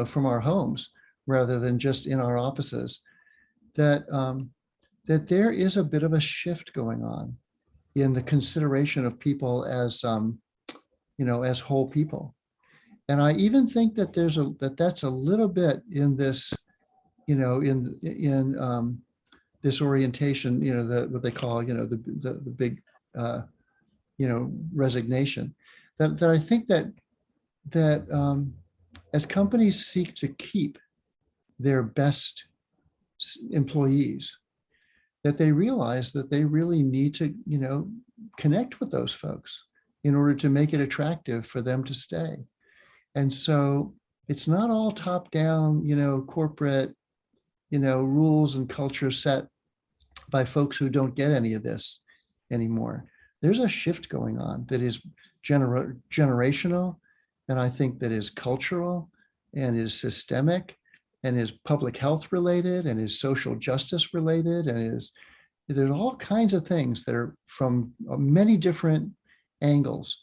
from our homes rather than just in our offices, that there is a bit of a shift going on in the consideration of people as, as whole people. And I even think that that's a little bit in this, in this orientation, what they call, the big, resignation. That I think that as companies seek to keep their best employees, that they realize that they really need to, connect with those folks in order to make it attractive for them to stay. And so it's not all top down, corporate, rules and culture set by folks who don't get any of this anymore. There's a shift going on that is generational, and I think that is cultural and is systemic and is public health related and is social justice related and there's all kinds of things that are from many different angles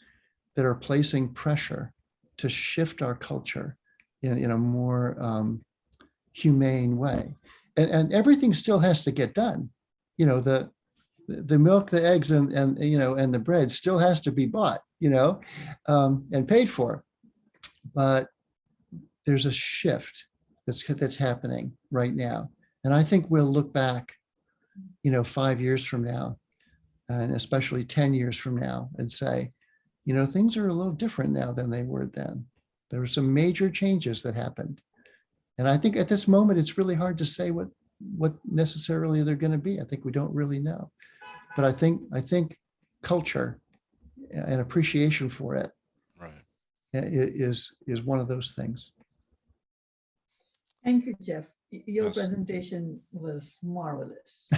that are placing pressure to shift our culture in a more humane way. And everything still has to get done. The milk, the eggs, and the bread still has to be bought, and paid for. But there's a shift that's happening right now. And I think we'll look back, 5 years from now, and especially 10 years from now, and say, things are a little different now than they were then. There were some major changes that happened. And I think at this moment, it's really hard to say what necessarily they're going to be. I think we don't really know. But I think culture and appreciation for it is one of those things. Thank you, Jeff. Your Yes. presentation was marvelous.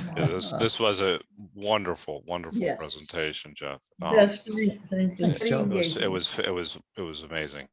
This was a wonderful Yes. presentation, Jeff. Yes, thank you. Thanks, Joe. It was amazing.